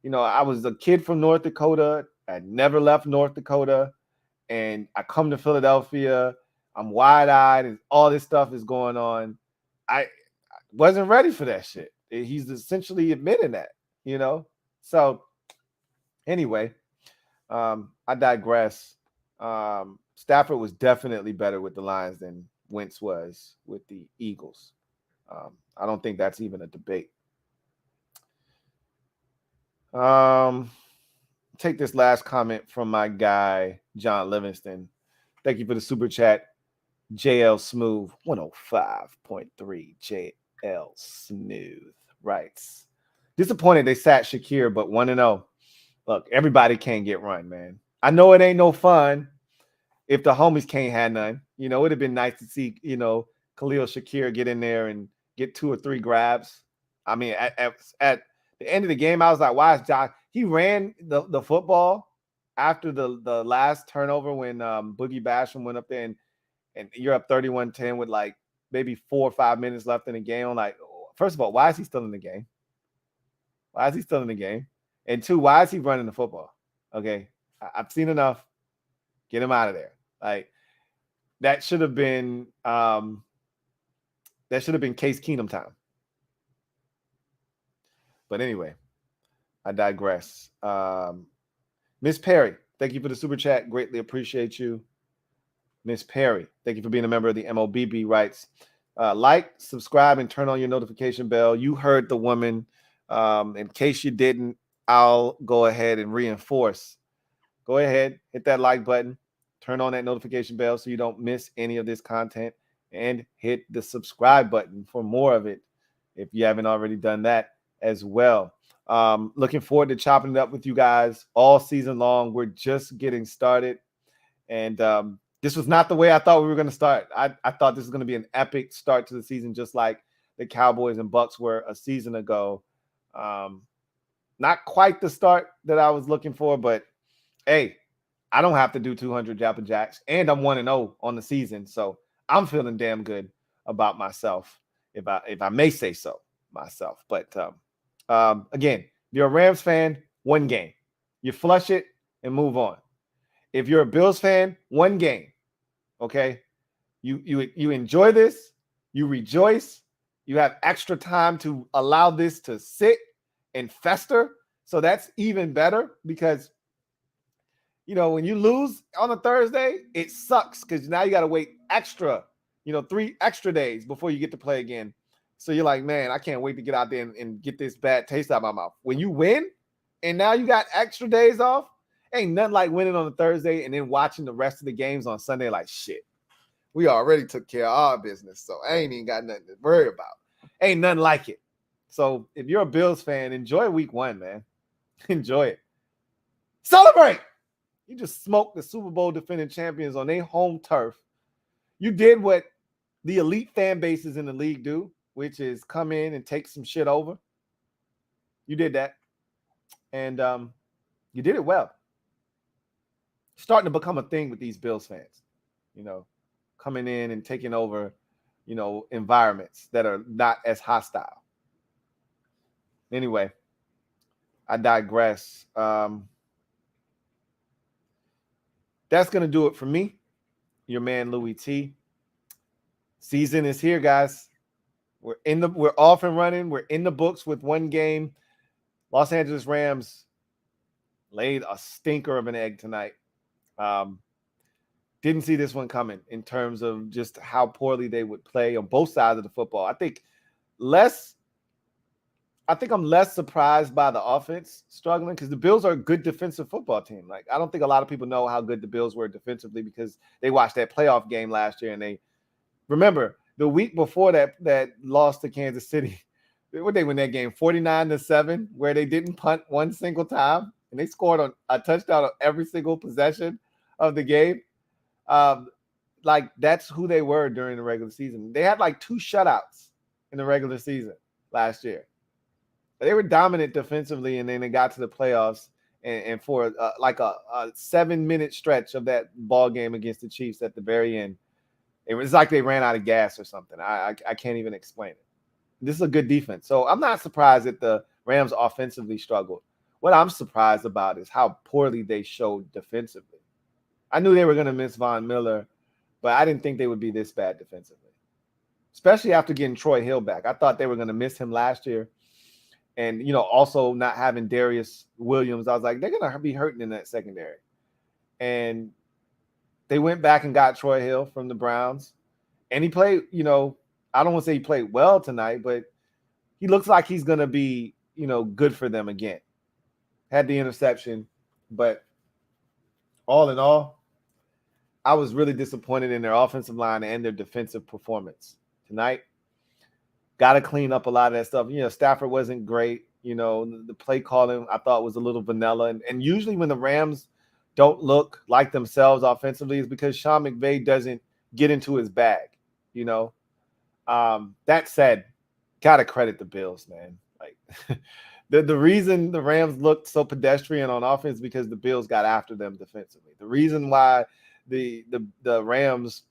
I was a kid from North Dakota. I never left North Dakota. And I come to Philadelphia, I'm wide-eyed, and all this stuff is going on. I wasn't ready for that shit. He's essentially admitting that, So, anyway, I digress. Stafford was definitely better with the Lions than Wentz was with the Eagles. I don't think that's even a debate. Take this last comment from my guy, John Livingston. Thank you for the super chat. JL Smooth, 105.3 JL Smooth writes. Disappointed they sat Shakir, but 1-0. Look, everybody can't get run, man. I know it ain't no fun if the homies can't have none. It would have been nice to see, Khalil Shakir get in there and get 2 or 3 grabs. I mean, at the end of the game, I was like, why is Josh? He ran the football after the last turnover when Boogie Basham went up there and you're up 31-10 with like maybe 4 or 5 minutes left in the game. I'm like, first of all, why is he still in the game? Why is he still in the game? And 2, why is he running the football? Okay, I've seen enough. Get him out of there. Like that should have been Case Keenum time. But anyway, I digress. Miss Perry, thank you for the super chat. Greatly appreciate you. Miss Perry, thank you for being a member of the MOBB writes. Like, subscribe, and turn on your notification bell. You heard the woman. In case you didn't, I'll go ahead and reinforce. Go ahead, hit that like button, turn on that notification bell so you don't miss any of this content, and hit the subscribe button for more of it if you haven't already done that as well. Looking forward to chopping it up with you guys all season long. We're just getting started. And this was not the way I thought we were going to start. I thought this was going to be an epic start to the season, just like the Cowboys and Bucks were a season ago. Not quite the start that I was looking for, but hey, I don't have to do 200 Jappa Jacks, and I'm 1-0 on the season. So I'm feeling damn good about myself, if I may say so myself. But again, if you're a Rams fan, 1 game. You flush it and move on. If you're a Bills fan, 1 game. Okay? You enjoy this, you rejoice, you have extra time to allow this to sit and fester. So that's even better because when you lose on a Thursday, it sucks because now you got to wait extra, 3 extra days before you get to play again So you're like, man, I can't wait to get out there and get this bad taste out of my mouth. When you win and now you got extra days off, ain't nothing like winning on a Thursday and then watching the rest of the games on Sunday like, shit, we already took care of our business, so I ain't even got nothing to worry about. Ain't nothing like it. So if you're a Bills fan, enjoy week 1, man. Enjoy it. Celebrate! You just smoked the Super Bowl defending champions on their home turf. You did what the elite fan bases in the league do, which is come in and take some shit over. You did that. And you did it well. Starting to become a thing with these Bills fans, coming in and taking over, environments that are not as hostile. Anyway, I digress. That's going to do it for me. Your man, Louie T. Season is here, guys. We're off and running. We're in the books with one game. Los Angeles Rams laid a stinker of an egg tonight. Didn't see this one coming in terms of just how poorly they would play on both sides of the football. I think I'm less surprised by the offense struggling because the Bills are a good defensive football team. Like, I don't think a lot of people know how good the Bills were defensively because they watched that playoff game last year and they remember the week before that loss to Kansas City. What they win that game 49-7, where they didn't punt one single time and they scored on a touchdown on every single possession of the game. Like, that's who they were during the regular season. They had like 2 shutouts in the regular season last year. They were dominant defensively, and then they got to the playoffs, and for like a 7-minute stretch of that ball game against the Chiefs at the very end, it was like they ran out of gas or something. I can't even explain it. This is a good defense. So I'm not surprised that the Rams offensively struggled. What I'm surprised about is how poorly they showed defensively. I knew they were going to miss Von Miller, but I didn't think they would be this bad defensively, especially after getting Troy Hill back. I thought they were going to miss him last year. And, also not having Darius Williams, I was like, they're going to be hurting in that secondary. And they went back and got Troy Hill from the Browns. And he played, I don't want to say he played well tonight, but he looks like he's going to be, good for them again. Had the interception, but all in all, I was really disappointed in their offensive line and their defensive performance tonight. Got to clean up a lot of that stuff. Stafford wasn't great. The play calling I thought was a little vanilla. And usually when the Rams don't look like themselves offensively is because Sean McVay doesn't get into his bag. That said, got to credit the Bills, man. Like the reason the Rams looked so pedestrian on offense is because the Bills got after them defensively. The reason why the Rams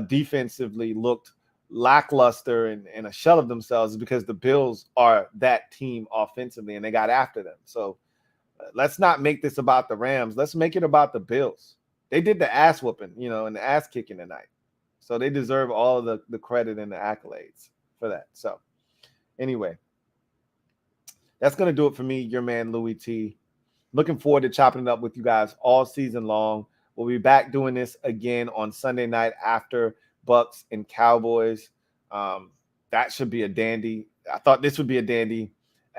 defensively looked lackluster and a shell of themselves is because the Bills are that team offensively and they got after them. So let's not make this about the Rams. Let's make it about the Bills. They did the ass whooping, and the ass kicking tonight. So they deserve all of the credit and the accolades for that. So anyway, that's going to do it for me, your man, Louie T. Looking forward to chopping it up with you guys all season long. We'll be back doing this again on Sunday night after Bucks and Cowboys. That should be a dandy. I thought this would be a dandy.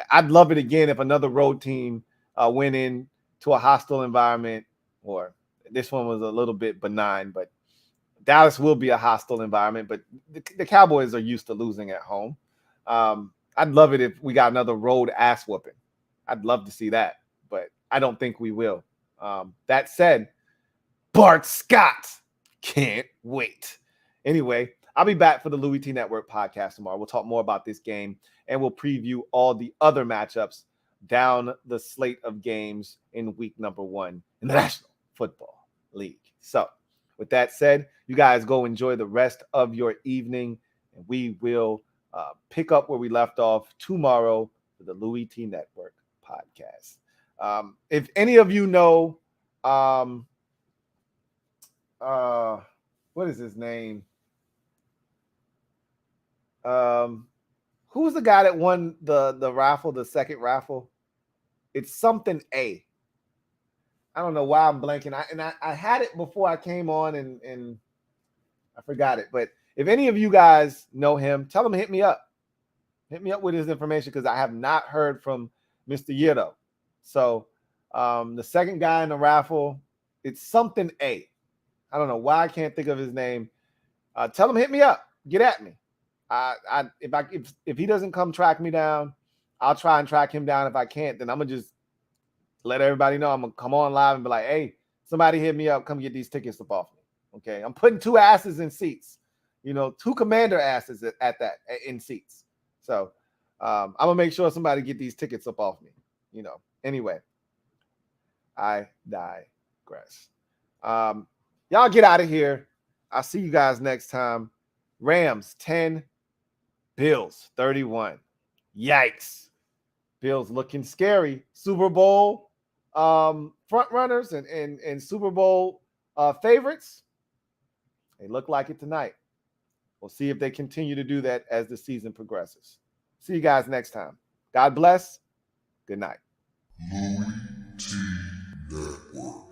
I'd love it again if another road team went in to a hostile environment, or this one was a little bit benign, but Dallas will be a hostile environment, but the Cowboys are used to losing at home. I'd love it if we got another road ass whooping. I'd love to see that, but I don't think we will. That said, Bart Scott, can't wait. Anyway, I'll be back for the Louie T Network podcast tomorrow. We'll talk more about this game, and we'll preview all the other matchups down the slate of games in week number 1 in the National Football League. So with that said, you guys go enjoy the rest of your evening, and we will pick up where we left off tomorrow for the Louie T Network podcast. If any of you know, what is his name? Who's the guy that won the raffle, the second raffle? It's something A. I don't know why I'm blanking. I had it before I came on and I forgot it. But if any of you guys know him, tell him to hit me up. Hit me up with his information because I have not heard from Mr. Yitto. So the second guy in the raffle, it's something A. I don't know why I can't think of his name. Tell him hit me up. Get at me. If he doesn't come track me down, I'll try and track him down. If I can't, then I'm gonna just let everybody know I'm gonna come on live and be like, hey, somebody hit me up. Come get these tickets up off me. Okay, I'm putting 2 asses in seats. 2 commander asses at that in seats. So I'm gonna make sure somebody get these tickets up off me. Anyway, I digress. Y'all get out of here. I'll see you guys next time. Rams 10, Bills 31. Yikes. Bills looking scary. Super Bowl front runners and Super Bowl favorites. They look like it tonight. We'll see if they continue to do that as the season progresses. See you guys next time. God bless. Good night. LouieTeeNetwork.